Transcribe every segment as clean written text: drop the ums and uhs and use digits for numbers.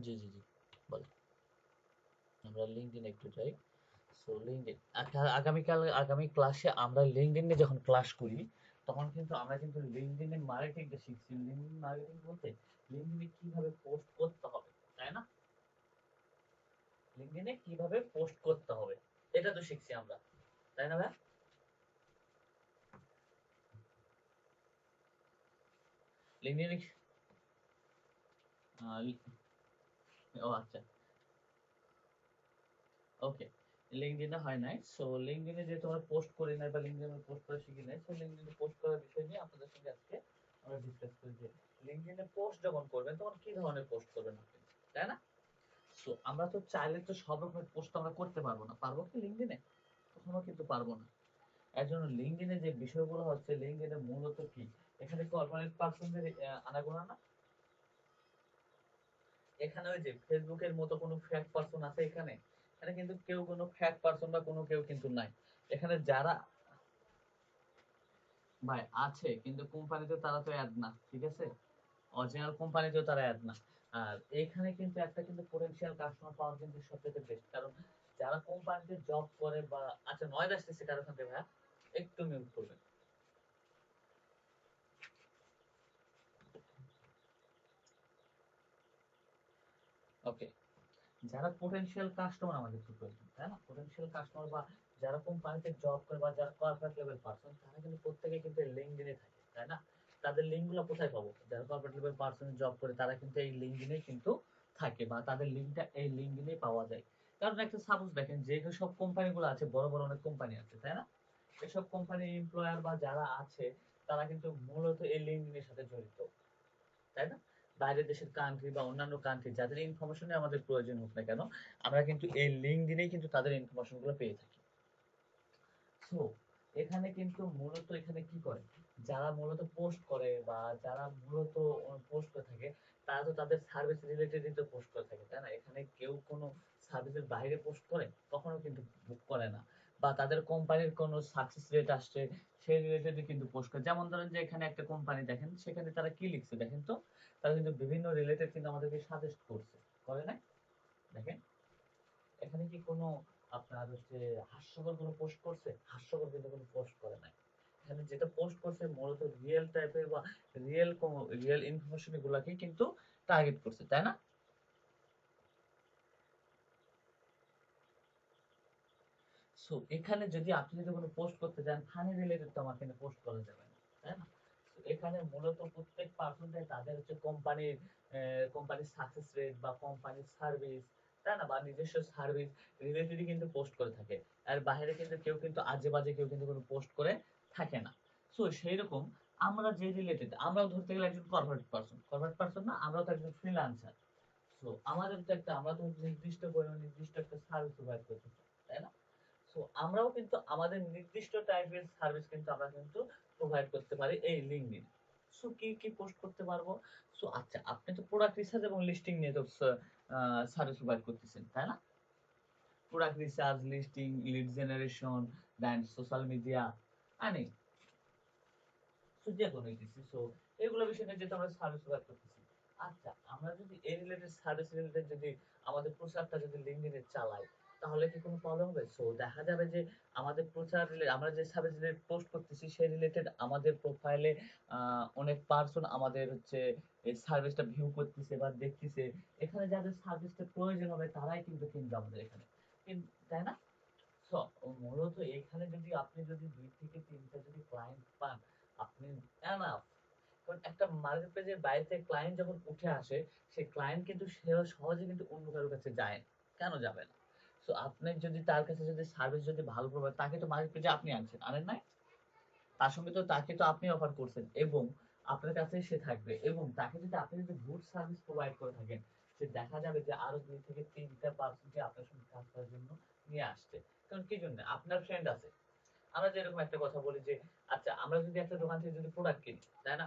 জি, জি, জি। বলেন। আমরা লিঙ্কডইন একটু যাই। সো লিঙ্কডইন আগামী ক্লাসে আমরা লিঙ্কডইন নিয়ে যখন ক্লাস করি, তখন কিন্তু আমরা কিন্তু লিঙ্কডইন এর মার্কেটিংটা শিখছি। লিঙ্কডইন মার্কেটিং বলতে লিঙ্কডইনে কিভাবে পোস্ট করতে হবে, তাই না? লিঙ্কডইনে কিভাবে পোস্ট করতে হবে, এটা তো শিখছি আমরা, তাই না ভাই? লিঙ্কডইনে ও আচ্ছা, ওকে। লিঙ্কডইনে হয় নাই। সো লিঙ্কডইনে যে তোমরা পোস্ট করে নাই বা লিঙ্কডইনে পোস্ট করা শিখি নাই, সো লিঙ্কডইনে পোস্ট করার বিষয় নিয়ে আপনাদের সঙ্গে আজকে আমরা ডিসকাস করি যে লিঙ্কডইনে পোস্ট যখন করবেন তখন কি ধরনের পোস্ট করবেন আপনি, তাই না? সো আমরা তো চাইলে তো সব রকমের পোস্ট আমরা করতে পারবো না, পারবো কি লিঙ্কডইনে? কখনো কিন্তু পারবো না। এর জন্য লিঙ্কডইনে যে বিষয়গুলো হচ্ছে, লিঙ্কডইনে মূলত কি, এখানে কর্পোরেট পার্সনদের আনাগোনা না, এখানে ওই যে ফেসবুকের মতো কোনো ফ্যাক পার্সন আছে এখানে? এখানে কিন্তু কেউ কোনো ফ্যাক পার্সন বা কোনো কেউ কিন্তু নাই। এখানে যারা, ভাই আছে কিন্তু কোম্পানিতে তারা তো অ্যাড না, ঠিক আছে? অরিজিনাল কোম্পানিতেও তারা অ্যাড না। আর এইখানে কিন্তু একটা কিন্তু পোটেনশিয়াল কাস্টমার পাওয়ার কিন্তু সবথেকে বেস্ট, কারণ যারা কোম্পানিতে জব করে বা, আচ্ছা নয়েজ আসতেছে কারো সাথে ভাইয়া, একটু মিউট করবেন। ওকে। যারা পোটেনশিয়াল কাস্টমার আমাদের খুব প্রয়োজন, তাই না? পোটেনশিয়াল কাস্টমার বা যারা কোম্পানিতে জব করে বা যারা কর্পোরেট লেভেল পারসন, তারা কিন্তু প্রত্যেকে কিন্তু লিঙ্কডইনে থাকে, তাই না? তাদের লিঙ্ক গুলো কোথায় পাবো? যারা কর্পোরেট লেভেল পারসন জব করে তারা কিন্তু এই লিঙ্কডইনে কিন্তু থাকে, বা তাদের লিঙ্কটা এই লিঙ্কডইনে পাওয়া যায়। কারণ একটা সাপোজ দেখেন, যে সব কোম্পানিগুলো আছে, বড় বড় অনেক কোম্পানি আছে, তাই না? এসব কোম্পানির এমপ্লয়ার বা যারা আছে, তারা কিন্তু মূলত এই লিঙ্কডইনের সাথে জড়িত, তাই না? বাইরের দেশের কান্ট্রি বা অন্যান্য কান্ট্রি যাদের ইনফরমেশনে আমাদের প্রয়োজন হোক না কেন, আমরা কিন্তু এই লিঙ্ক দিনেই কিন্তু তাদের ইনফরমেশন গুলো পেয়ে থাকি। সো এখানে কিন্তু মূলত এখানে কি করে, যারা মূলত পোস্ট করে বা যারা মূলত পোস্ট করে থাকে, তারা তো তাদের সার্ভিস রিলেটেডই তো পোস্ট করে থাকে, তাই না? এখানে কেউ কোনো সার্ভিসের বাইরে পোস্ট করে কখনো কিন্তু করে না। বা তাদের কোম্পানির কোনো সাকসেস রেট আসছে, সেই রিলেটেডই কিন্তু পোস্ট করে। যেমন ধরেন যে এখানে একটা কোম্পানি দেখেন, সেখানে তারা কি লিখছে দেখেন তো, তারা কিন্তু বিভিন্ন রিলেটেড কিন্তু আমাদেরকে সাজেস্ট করছে, করে না? দেখেন, এখানে কি কোনো আপনার হচ্ছে হাস্যকর কোনো পোস্ট করছে? হাস্যকর কিন্তু কোনো পোস্ট করে নাই। এখানে যেটা পোস্ট করছে মূলত রিয়েল টাইপের বা রিয়েল ইনফরমেশন গুলাকেই কিন্তু টার্গেট করছে, তাই না? সো এখানে যদি আপনি যদি কোনো পোস্ট করতে চান ফানি রিলেটেড, তো আমার কিন্তু পোস্ট করা যাবে না, তাই না? So এখানে মূলত প্রত্যেক পার্সনটাই তাদের হচ্ছে কোম্পানির সাকসেস রেট বা কোম্পানির সার্ভিস, তাই না, বা নিজস্ব সার্ভিস রিলেটেডই কিন্তু পোস্ট করে থাকে। আর বাইরে কিন্তু কেউ কিন্তু আজে বাজে কেউ কিন্তু কোনো পোস্ট করে থাকে না। সো সেই রকম আমরা যে রিলেটেড, আমরাও ধরতে গেলে একজন কর্পোরেট পার্সন না, আমরাও তো একজন ফ্রিল্যান্সার। সো আমাদের তো একটা, আমরা তো নির্দিষ্ট পরিমাণ নির্দিষ্ট একটা সার্ভিস প্রোভাইড করতে চাই, তাই না? সো আমরাও কিন্তু আমাদের নির্দিষ্ট টাইপের সার্ভিস কিন্তু আমরা কিন্তু প্রোভাইড করতে পারি এই লিঙ্কডইন। সো কি কি পোস্ট করতে পারবো? সো আচ্ছা, আপনি তো প্রোডাক্ট রিসার্চ এবং লিস্টিং নিয়ে তো সার্ভিস প্রোভাইড করতেছেন, তাই না? Product research, listing, lead generation, then social media, আনি সো যে কোনো কিছু। সো এগুলো বিষয় নিয়ে যেহেতু আমরা সার্ভিস প্রোভাইড করতেছি, আচ্ছা আমরা যদি এই রিলেটেড সার্ভিস রিলেটেড যদি আমাদের প্রচারটা যদি লিঙ্কডইনে চালাই, তাহলে কি কোনো প্রবলেম হবে? সো দেখা যাবে যে আমাদের প্রচার আমরা যে সার্ভিস রিলেটেড পোস্ট করতেছি সেই রিলেটেড আমাদের প্রোফাইলে অনেক পার্সন আমাদের হচ্ছে এই সার্ভিসটা ভিউ করতেছে বা দেখতেছে। এখানে যাদের সার্ভিসটা প্রয়োজন হবে তারাই কিন্তু কিনবে আমাদের এখানে, তাই না? সো মূলত এখানে যদি আপনি যদি ২ থেকে ৩ টা যদি ক্লায়েন্ট পান, আপনি এনাফ। কারণ একটা মার্কেট পেজের বাইরে থেকে ক্লায়েন্ট যখন উঠে আসে, সেই ক্লায়েন্ট কিন্তু সে সহজে কিন্তু অন্য কারো কাছে যায় না। কেন যাবে না? সো আপনি যদি তার কাছে যদি সার্ভিস যদি ভালো প্রোভাইড, তাকে তো মার্কেট পেজে আপনি আনছেন, আনেন নাই? তার সঙ্গে তো তাকে তো আপনি অফার করছেন, এবং আপনার কাছেই সে থাকবে, এবং তাকে যদি আপনি যদি গুড সার্ভিস প্রোভাইড করে থাকেন, সে দেখা যাবে যে আরো ২ থেকে ৩ টা পার্সনকে আপনার সঙ্গে কাজ করার জন্য নিয়ে আসছে। কারণ কি জন্য? আপনার ফ্রেন্ড আছে। আমরা যেরকম একটা কথা বলি যে, আচ্ছা আমরা যদি একটা দোকান থেকে যদি প্রোডাক্ট কিনি, তাই না?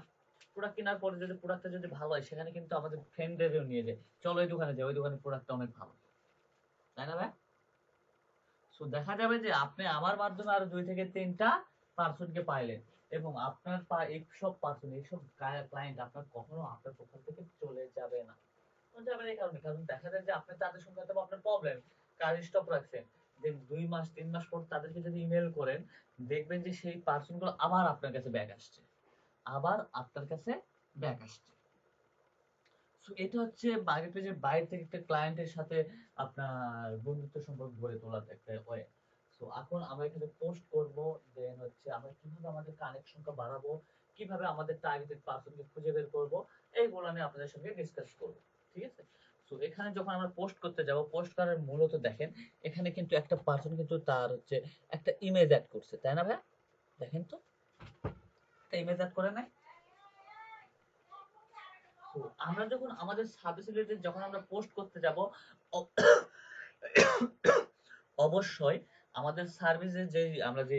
প্রোডাক্ট কেনার পরে যদি প্রোডাক্টটা যদি ভালো হয়, সেখানে কিন্তু আমাদের ফ্রেন্ডদেরও নিয়ে যায়। চলো এই দোকানে যাই, ওই দোকানের প্রোডাক্টটা অনেক ভালো। তাই না ভাই? সো দেখা যাবে যে আপনি আমার মাধ্যমে আরো ২ থেকে ৩ টা পার্সনকে পাইলেন, এবং এইসব পার্সন, এইসব ক্লায়েন্ট আপনার কখনো আপনার প্রোফাইল থেকে চলে যাবে না। যাবেন এই কারণে, কারণ দেখা যায় যে আপনি তাদের সঙ্গে হয়তো আপনার প্রবলেম, কাজ স্টপ রাখছেন, যে 2 মাস 3 মাস পর তাদেরকে যদি ইমেল করেন, দেখবেন যে সেই পার্সন গুলো আবার আপনার কাছে ব্যাক আসছে, আবার আপনার কাছে ব্যাক আসছে। সো এটা হচ্ছে মার্কেট পেজের বাইরে থেকে একটা ক্লায়েন্টের সাথে আপনার বন্ধুত্ব সম্পর্ক গড়ে তোলার একটা ওয়ে। সো এখন আমরা এখানে পোস্ট করব, দেন হচ্ছে আমরা কিভাবে আমাদের কানেকশনটা বাড়াবো, কিভাবে আমাদের টার্গেটেড পারসনকে খুঁজে বের করব, এইগুলো আমি আপনাদের সঙ্গে ডিসকাস করব। ঠিক আছে? সো এখানে যখন আমরা পোস্ট করতে যাব, পোস্ট করার মূলত দেখেন এখানে কিন্তু একটা পারসন কিন্তু তার হচ্ছে একটা ইমেজ অ্যাড করছে, তাই না ভাই? দেখেন তো, একটা ইমেজ অ্যাড করে নাই? তো আমরা যখন আমাদের সার্ভিস রিলেটেড যখন আমরা পোস্ট করতে যাব, অবশ্যই আমাদের সার্ভিসে যে আমরা যে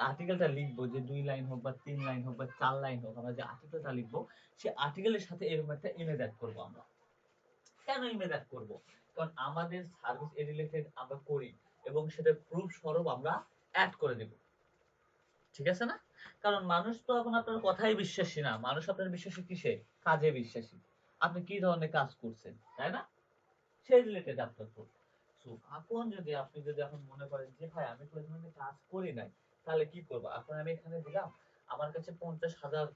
আর্টিকেলটা লিখবো, যে 2 লাইন হোক বা 3 লাইন হোক বা 4 লাইন হোক, আমরা যে আর্টিকেলটা লিখবো সেই আর্টিকেলের সাথে এরকম একটা ইমেজ অ্যাড করবো আমরা। কেন ইমেজ অ্যাড করবো? কারণ আমাদের সার্ভিস এ রিলেটেড আমরা করি এবং সেটা প্রুফ স্বরূপ আমরা অ্যাড করে দেব। ঠিক আছে না? কারণ মানুষ তো এখন আপনার কথাই বিশ্বাসী না, মানুষ আপনার বিশ্বাসী কিসে? কাজে বিশ্বাসী। আপনি কি ধরনের কাজ করছেন, তাই না? সেই রিলেটেড আপনার প্রুফ। সো এখন যদি আপনি যদি এখন মনে করেন যে ভাই আমি তো এই ধরনের কাজ করি নাই, তাহলে কি করব? এখন আমি এখানে দিলাম আমার কাছে 50,000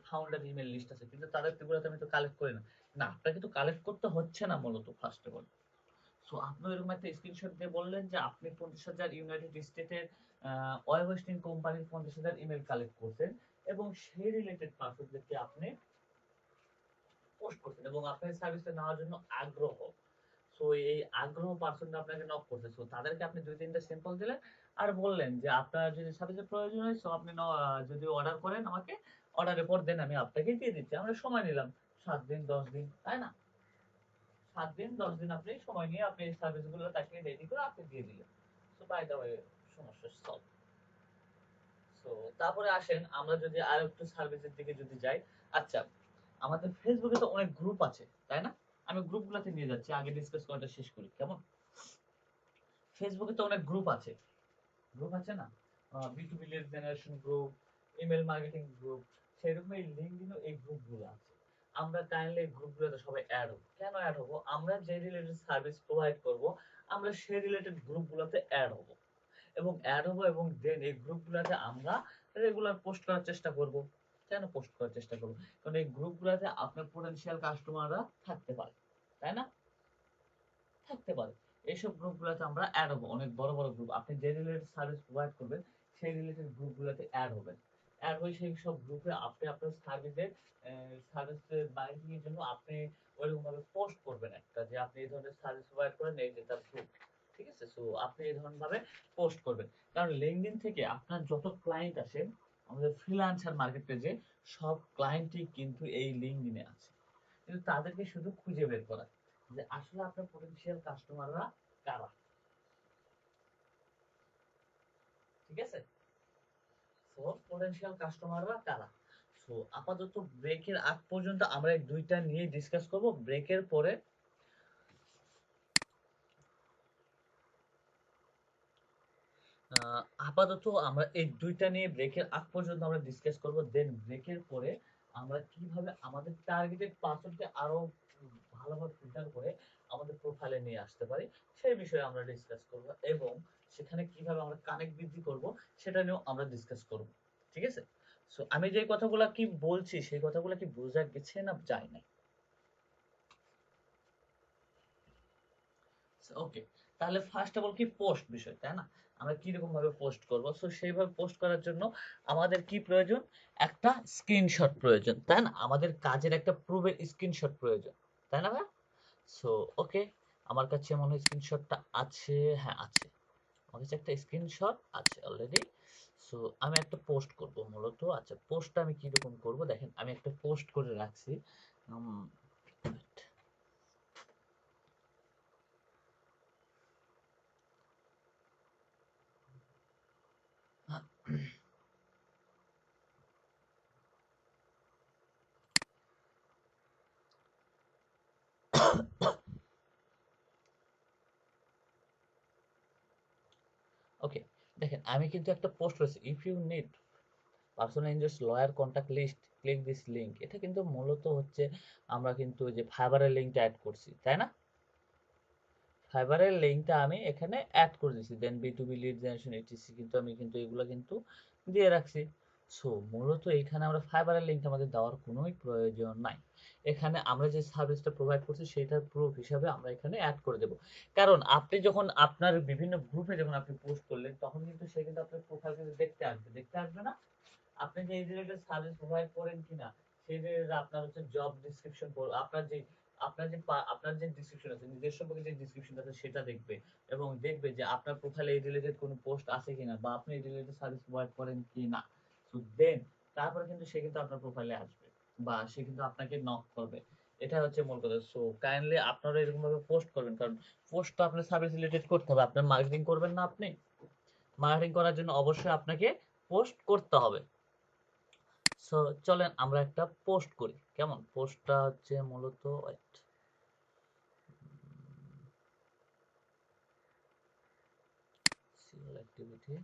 ফাউন্ডার ইমেল লিস্ট আছে, কিন্তু তাদের গুলোতে আমি তো কালেক্ট করি না। না, আপনাকে তো কালেক্ট করতে হচ্ছে না মূলত ফার্স্ট অফ অল। সো আপনি এরকম একটা স্ক্রিনশট দিয়ে বললেন যে আপনি 50,000 ইউনাইটেড স্টেটের ওয়েস্টিং কোম্পানির 50,000 ইমেল কালেক্ট করছেন এবং সেই রিলেটেড পারসনদেরকে আপনি পোস্ট করছেন এবং আপনার সার্ভিসটা নেওয়ার জন্য আগ্রহ। সো এই আগ্রহ পার্সনটা আপনাকে নক করছে, সো তাদেরকে আপনি 2-3টা স্যাম্পল দিলেন আর বললেন যে আপনার যদি সার্ভিসের প্রয়োজন হয়, সো আপনি যদি অর্ডার করেন আমাকে, অর্ডারের পর দেন আমি আপনাকে দিয়ে দিচ্ছি। আমরা সময় নিলাম 7 দিন 10 দিন, তাই না? 7 দিন 10 দিন আপনি সময় নিয়ে আপনি এই সার্ভিসগুলো তাকে রেডি করে আপনি দিয়ে দিলেন। সো বাই দ্য ওয়ে, সমস্যা সলভ। সো তারপরে আসেন আমরা যদি আর একটু সার্ভিসের দিকে যদি যাই। আচ্ছা, আমাদের ফেসবুকে তো অনেক গ্রুপ আছে, তাই না? আমি গ্রুপগুলোতে নিয়ে যাচ্ছি, আগে ডিসকাস করাটা শেষ করি, কেমন? ফেসবুকে তো অনেক গ্রুপ আছে, গ্রুপ আছে না? B2B lead generation group, email marketing group, সেরকম এই লিঙ্কডিনও এই গ্রুপগুলো আছে। আমরা কাইন্ডলি এই গ্রুপগুলোতে সবাই অ্যাড হবো। কেন অ্যাড হবো? আমরা যে রিলেটেড সার্ভিস প্রোভাইড করব, আমরা সেই রিলেটেড গ্রুপগুলোতে অ্যাড হবো এবং অ্যাড হবো এবং দেন এই গ্রুপগুলোতে আমরা রেগুলার পোস্ট করার চেষ্টা করব। কেন পোস্ট করার চেষ্টা করব? কারণ এই গ্রুপগুলোতে আপনার পোটেনশিয়াল কাস্টমাররা থাকতে পারে, তাই না? থাকতে পারে। এইসব গ্রুপগুলোতে আমরা এড হবো, অনেক বড় বড় গ্রুপ। আপনি যে রিলেটেড সার্ভিস প্রোভাইড করবেন সেই রিলেটেড গ্রুপগুলোতে এড হবেন। এড হয়ে সেই সব গ্রুপে আপনি আপনার সার্ভিসের মার্কেটিং এর জন্য আপনি ওইরকম ভাবে পোস্ট করবেন একটা, যে আপনি এই ধরনের সার্ভিস প্রোভাইড করেন, এই যে তার গ্রুপ। ঠিক আছে? সো আপনি এই ধরনের ভাবে পোস্ট করবেন। কারণ লিঙ্কডইন থেকে আপনার যত ক্লায়েন্ট আসে আমাদের ফ্রিল্যান্সার মার্কেট পেজে, সব ক্লায়েন্টই কিন্তু এই লিঙ্কডইনে আছে। কিন্তু তাদেরকে শুধু খুঁজে বের করা যে আসলে আপনার পটেনশিয়াল কাস্টমাররা কারা। ঠিক আছে? সো পটেনশিয়াল কাস্টমাররা কারা। সো আপাতত ব্রেকের আগ পর্যন্ত আমরা এই দুইটা নিয়ে ডিসকাস করব। ব্রেকের পরে আপাতত আমরা এই দুইটা নিয়ে ব্রেকের আগ পর্যন্ত আমরা ডিসকাস করব। দেন ব্রেকের পরে আমরা কিভাবে আমাদের টার্গেটেড পার্সনকে আরো ভালোভাবে ফিল্টার করে আমাদের প্রোফাইলে নিয়ে আসতে পারি সেই বিষয়ে আমরা ডিসকাস করব এবং সেখানে কিভাবে আমরা কানেক্ট বৃদ্ধি করব সেটা নিয়েও আমরা ডিসকাস করব। ঠিক আছে? সো আমি যে কথাগুলো কি বলছি সেই কথাগুলো কি বোঝা গেছে না যায় না? ওকে, তাহলে ফার্স্ট অফ অল কি পোস্ট বিষয়, তাই না? আমরা কিরকম ভাবে পোস্ট করব? সো সেইভাবে পোস্ট করার জন্য আমাদের কি প্রয়োজন? একটা স্ক্রিনশট প্রয়োজন, তাই না? আমাদের কাজের একটা প্রুফের স্ক্রিনশট প্রয়োজন, তাই না ভাই? সো ওকে, আমার কাছে মনে হয় স্ক্রিনশটটা আছে। হ্যাঁ, আছে। আমার কাছে একটা স্ক্রিনশট আছে অলরেডি। সো আমি একটা পোস্ট করব মূলত। আচ্ছা, পোস্টটা আমি কিরকম করব দেখেন, আমি একটা পোস্ট করে রাখছি। উম, ওকে, দেখেন আমি কিন্তু একটা পোস্ট করেছি, if you need personal injuries lawyer contact list click this link, এটা কিন্তু মূলত হচ্ছে আমরা কিন্তু যে ফাইবারের লিঙ্কটা অ্যাড করছি, তাই না? ফাইবারের লিঙ্কটা আমি এখানে অ্যাড করে দিয়েছি, দেন B2B লিড জেনারেশন এটিসি কিন্তু আমি কিন্তু এগুলো কিন্তু দিয়ে রাখছি। সো মূলত এখানে আমরা ফাইবারের লিঙ্কটা আমাদের দেওয়ার কোনোই প্রয়োজন নাই। এখানে আমরা যে সার্ভিসটা প্রোভাইড করছি সেটার প্রুফ হিসাবে আমরা এখানে অ্যাড করে দেব। কারণ আপনি যখন আপনার বিভিন্ন গ্রুপে যখন আপনি পোস্ট করলেন তখন কিন্তু সে কিন্তু আপনার প্রোফাইল কিন্তু দেখতে আসবে না আপনি যে এই রিলেটেড সার্ভিস প্রোভাইড করেন কিনা, সেই রিলেটেড আপনার হচ্ছে জব ডেসক্রিপশন, আপনার যে ডেসক্রিপশন আছে, নিজের সম্পর্কে যে ডেসক্রিপশন আছে সেটা দেখবে, এবং দেখবে যে আপনার প্রোফাইলে এই রিলেটেড কোনো পোস্ট আছে কিনা বা আপনি এই রিলেটেড সার্ভিস প্রোভাইড করেন কিনা। সো দেন তারপরে কিন্তু সে কিন্তু আপনার প্রোফাইলে আসবে বা সে কিন্তু আপনাকে নক করবে। এটা হচ্ছে মূল কথা। সো কাইন্ডলি আপনারা এরকম ভাবে পোস্ট করবেন, কারণ পোস্ট তো আপনার সার্ভিস রিলেটেড করতে হবে। আপনার মার্কেটিং করবেন না, আপনি মার্কেটিং করার জন্য অবশ্যই আপনাকে পোস্ট করতে হবে। সো চলেন আমরা একটা পোস্ট করি, কেমন? পোস্টটা হচ্ছে মূলত সিএল অ্যাক্টিভিটি।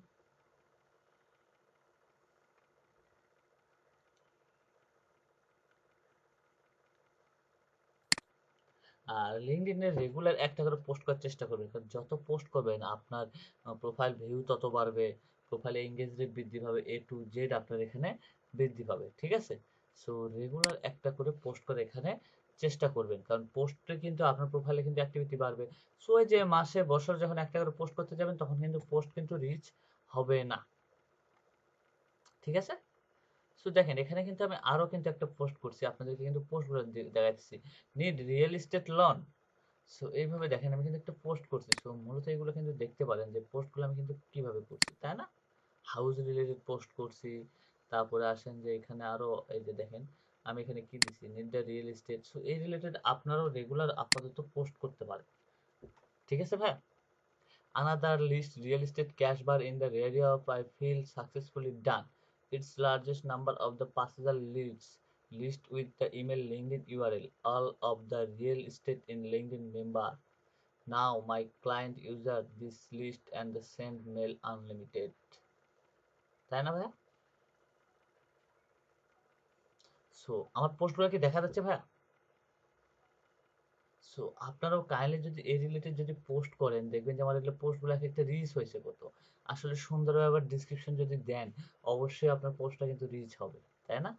আর লিঙ্কডইনে রেগুলার একটা করে পোস্ট করার চেষ্টা করবেন, কারণ যত পোস্ট করবেন আপনার প্রোফাইল ভিউ তত বাড়বে, প্রোফাইলে এঙ্গেজ রেট বৃদ্ধি পাবে, A to Z আপনার এখানে বৃদ্ধি পাবে, ঠিক আছে? সো রেগুলার একটা করে পোস্ট করে এখানে চেষ্টা করবেন, কারণ পোস্টে কিন্তু আপনার প্রোফাইলে কিন্তু অ্যাক্টিভিটি বাড়বে। সো এই যে মাসে বছর যখন একটা করে পোস্ট করতে যাবেন তখন কিন্তু পোস্ট কিন্তু রিচ হবে না, ঠিক আছে? সো দেখেন এখানে কিন্তু আমি আরো কিন্তু একটা পোস্ট করছি, আপনাদেরকে কিন্তু পোস্টগুলো দেখাচ্ছি। Need real estate loan. So এইভাবে দেখেন আমি কিন্তু একটা পোস্ট করছি। সো মূলত এগুলো কিন্তু দেখতে পারেন যে পোস্টগুলো আমি কিন্তু কিভাবে করছি, তাই না? হাউস রিলেটেড পোস্ট করছি। তারপরে আসেন যে এখানে আরো এই যে দেখেন আমি এখানে কি দিছি, need the real estate. So এই রিলেটেড আপনারাও রেগুলার আপাতত পোস্ট করতে পারেন, ঠিক আছে ভাই? Another list real estate cash bar in the area of I feel successfully done. Its largest number of the passenger leads list with the email LinkedIn URL. All of the real estate in LinkedIn member. Now my client user this list and the send mail unlimited. তাই না ভাইয়া? So আমার পোস্টগুলো কি দেখা যাচ্ছে ভাইয়া? So আপনারাও কাইন্ডলি যদি এই রিলেটেড যদি পোস্ট করেন দেখবেন যে আমার এগুলো পোস্টগুলো এক একটা রিচ হয়েছে কত। আসলে সুন্দরভাবে আবার ডিসক্রিপশন যদি দেন অবশ্যই আপনার পোস্টটা কিন্তু রিচ হবে, তাই না?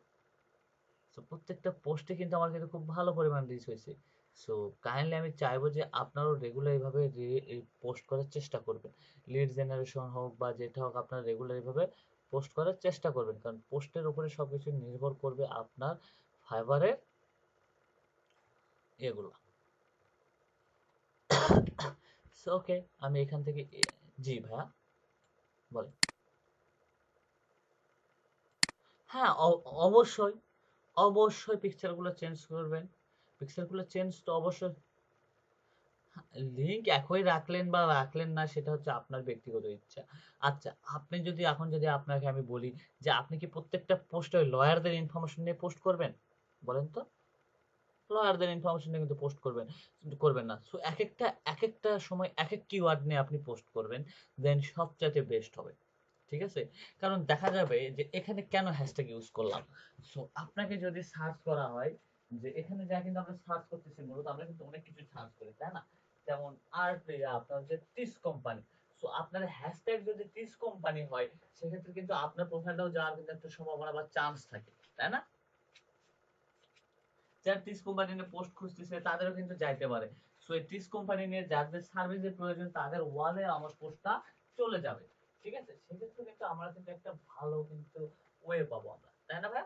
সো প্রত্যেকটা পোস্টে কিন্তু আমার কিন্তু খুব ভালো পরিমাণ রিচ হয়েছে। সো কাইন্ডলি আমি চাইবো যে আপনারাও রেগুলার এইভাবে পোস্ট করার চেষ্টা করবেন। লিড জেনারেশন হোক বা যেটা হোক আপনারা রেগুলার এইভাবে পোস্ট করার চেষ্টা করবেন, কারণ পোস্টের উপরে সবকিছু নির্ভর করবে আপনার ফাইবারের এগুলো। সো ওকে আমি এখান থেকে জি ভাইয়া বলেন। হ্যাঁ অবশ্যই, অবশ্যই পিকচারগুলো চেঞ্জ করবেন। পিকচারগুলো চেঞ্জ তো অবশ্যই। লিঙ্ক একই রাখলেন বা রাখলেন না সেটা হচ্ছে আপনার ব্যক্তিগত ইচ্ছা। আচ্ছা আপনি যদি এখন যদি আপনাকে আমি বলি যে আপনি কি প্রত্যেকটা পোস্টে লয়ারদের ইনফরমেশন নিয়ে পোস্ট করবেন? বলেন তো। লয়ারদের ইনফরমেশন নিয়ে কিন্তু পোস্ট করবেন না। সো এক একটা সময় এক এক কিওয়ার্ড নিয়ে আপনি পোস্ট করবেন, দেন সবচাইতে বেস্ট হবে, ঠিক আছে? কারণ দেখা যাবে যে এখানে কেন হ্যাশট্যাগ ইউজ করলাম। সো আপনাকে যদি সার্চ করা হয়, যে এখানে যা কিন্তু আমরা সার্চ করতেছি মূলত আমরা কিন্তু অনেক কিছু সার্চ করি, তাই না? যেমন আর্ট আপনার যে টিস কোম্পানি। সো আপনার হ্যাশট্যাগ যদি টিস কোম্পানি হয় সেক্ষেত্রে কিন্তু আপনার প্রোফাইলটাও যাওয়ার কিন্তু একটা সম্ভাবনা বা চান্স থাকে, তাই না? যারা টিস কোম্পানি নিয়ে পোস্ট খুঁজতেছে তাদেরও কিন্তু যাইতে পারে। সো এই টিস কোম্পানি নিয়ে যাদের সার্ভিসের প্রয়োজন তাদের ওয়ালে আমার পোস্টটা চলে যাবে, ঠিক আছে? সেক্ষেত্রে কিন্তু আমরা কিন্তু একটা ভালো কিন্তু ওয়ে পাবো আমরা, তাই না ভাই?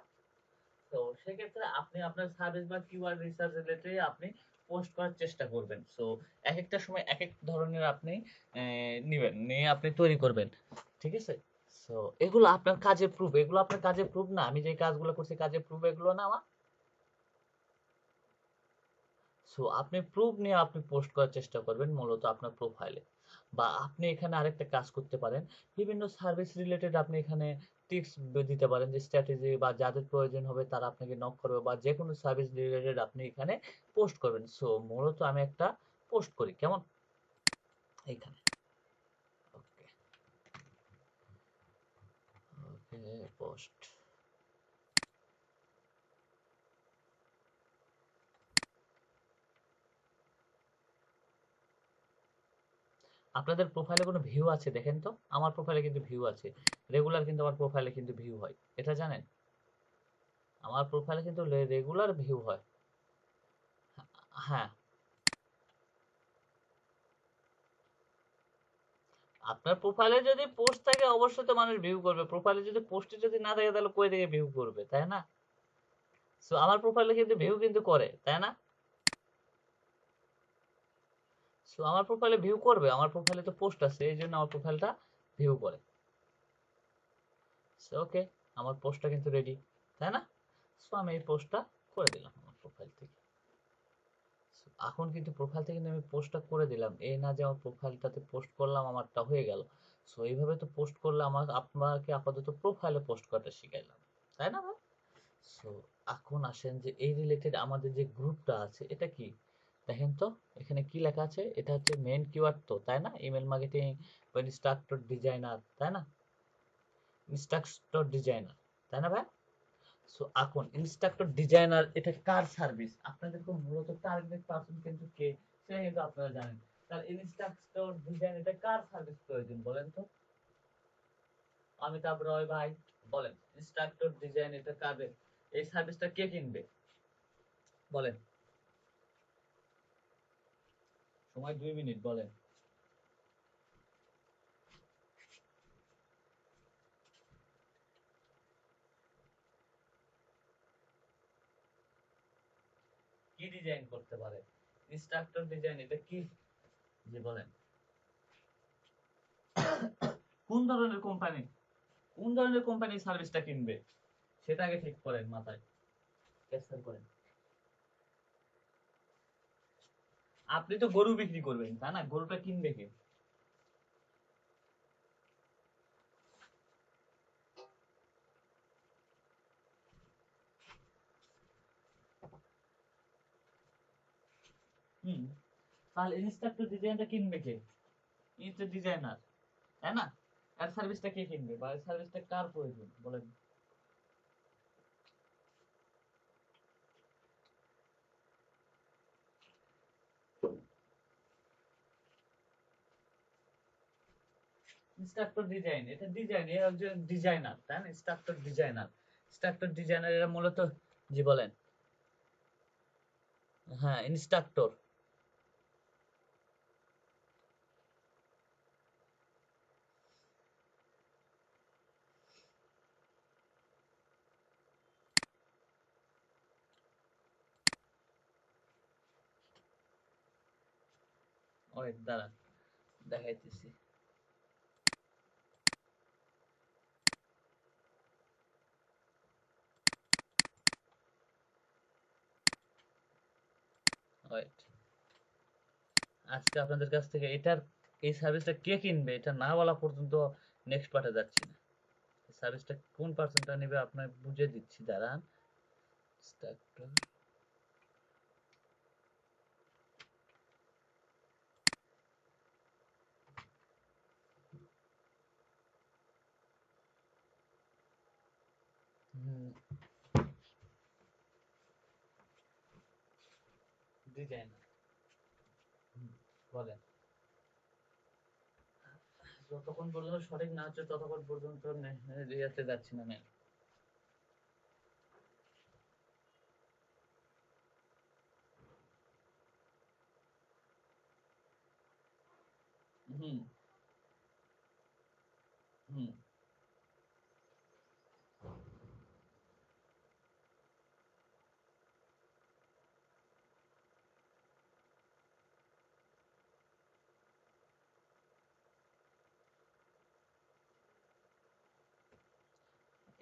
তো সেক্ষেত্রে আপনি আপনার সার্ভিস বা কিওয়ার্ড রিসার্চ রিলেটেড আপনি পোস্ট করার চেষ্টা করবেন। সো এক একটা সময় এক এক ধরনের আপনি নিবেন নিয়ে আপনি তৈরি করবেন, ঠিক আছে? সো এগুলো আপনার কাজে প্রুফ, এগুলো আপনার কাজে প্রুফ না, আমি যে কাজগুলো করছি কাজে প্রুফ এগুলো না আমার। সো আপনি প্রুফ নিয়ে আপনি পোস্ট করার চেষ্টা করবেন মূলত আপনার প্রোফাইলে। বা আপনি এখানে আরেকটা কাজ করতে পারেন, বিভিন্ন সার্ভিস রিলেটেড আপনি এখানে টিপস দিতে পারেন, যে স্ট্র্যাটেজি বা যাদের প্রয়োজন হবে তারা আপনাকে নক করবে বা যে কোনো সার্ভিস রিলেটেড আপনি এখানে পোস্ট করবেন। সো মূলত আমি একটা পোস্ট করি, কেমন? এইখানে ওকে, ওকে পোস্ট। আপনাদের প্রোফাইলে কোনো ভিউ আছে দেখেন তো, আমার প্রোফাইলে কিন্তু ভিউ আছে, রেগুলার কিন্তু আমার প্রোফাইলে কিন্তু ভিউ হয়, এটা জানেন? আমার প্রোফাইলে কিন্তু রেগুলার ভিউ হয়। হ্যাঁ, আপনার প্রোফাইলে যদি পোস্ট থাকে অবশ্যই তো মানুষ ভিউ করবে, প্রোফাইলে যদি পোস্ট যদি না থাকে তাহলে কই থেকে ভিউ করবে, তাই না? সো আমার প্রোফাইলে কিন্তু ভিউ কিন্তু করে, তাই না? সো আমার প্রোফাইলে ভিউ করবে, আমার প্রোফাইলে তো পোস্ট আছে, এই জন্য আমার প্রোফাইলটা ভিউ করে। সো ওকে, আমার পোস্টটা কিন্তু রেডি, তাই না? সো আমি এই পোস্টটা করে দিলাম আমার প্রোফাইল থেকে। So, এখন কিন্তু প্রোফাইল থেকে কিন্তু আমি পোস্টটা করে দিলাম, এই না যে আমার প্রোফাইলটাতে পোস্ট করলাম আমারটা হয়ে গেল। সো এইভাবে তো পোস্ট করলে আমার আপনাকে আপাতত প্রোফাইলে পোস্ট করাটা শিখাইলাম, তাই না ভাই? সো এখন আসেন যে এই রিলেটেড আমাদের যে গ্রুপটা আছে এটা কি দেখেন তো, এখানে কি লেখা আছে, এটা হচ্ছে মেইন কিওয়ার্ড তো, তাই না? ইমেল মার্কেটিং বা ইনস্ট্রাক্টর ডিজাইনার, তাই না? ইনস্ট্রাক্টর ডিজাইনার, তাই না ভাই? সো এখন ইনস্ট্রাক্টর ডিজাইনার এটা কার সার্ভিস, আপনাদেরকে মূলত টার্গেট পারসন কিন্তু কে সেটা কিন্তু আপনারা জানেন। তার ইনস্ট্রাক্টর ডিজাইন এটা কার সার্ভিস প্রয়োজন বলেন তো? অমিতাভ রয় ভাই বলেন, ইনস্ট্রাক্টর ডিজাইন এটা কাদের, এই সার্ভিসটা কে কিনবে বলেন? সময় 2 মিনিট, বলেন। কি ডিজাইন করতে পারে ইনস্ট্রাক্টর ডিজাইন এটা কি? জি বলেন। কোন ধরনের কোম্পানি, কোন ধরনের কোম্পানি সার্ভিসটা কিনবে সেটা আগে ঠিক করেন, মাথায় ক্যাপচার করেন। আপনি তো গরু বিক্রি করবেন, তাই না? গরুটা কিনবে কে? হুম, তাহলে ইনস্ট্রাক্টর ডিজাইনটা কিনবে কে? ইনি তো ডিজাইনার, তাই না? আর সার্ভিসটা কে কিনবে বা সার্ভিসটা কার প্রয়োজন বলেন? ইনস্ট্রাক্টর ডিজাইন এটা ডিজাইন, এরা একজন ডিজাইনার, তাই না? ইনস্ট্রাক্টর ডিজাইনার, ইনস্ট্রাক্টর ডিজাইনার এরা মূলত, জি বলেন। হ্যাঁ, ইনস্ট্রাক্টর। ওয়েট দাঁড়ান, দেখাইতেছি। ওয়েট, আজকে আপনাদের কাছ থেকে এটার এই সার্ভিসটা কে কিনবে এটা না বলা পর্যন্ত নেক্সট পার্টে যাচ্ছি না। সার্ভিসটা কোন পার্সনটা নেবে আপনার বুঝে দিচ্ছি, দাঁড়ান। ইনস্ট্রাক্টর, ডিজাইনার, বলেন। যতক্ষণ পর্যন্ত সঠিক না হচ্ছে ততক্ষণ পর্যন্ত রিয়াতে যাচ্ছি না ম্যাম। হুম, হুম।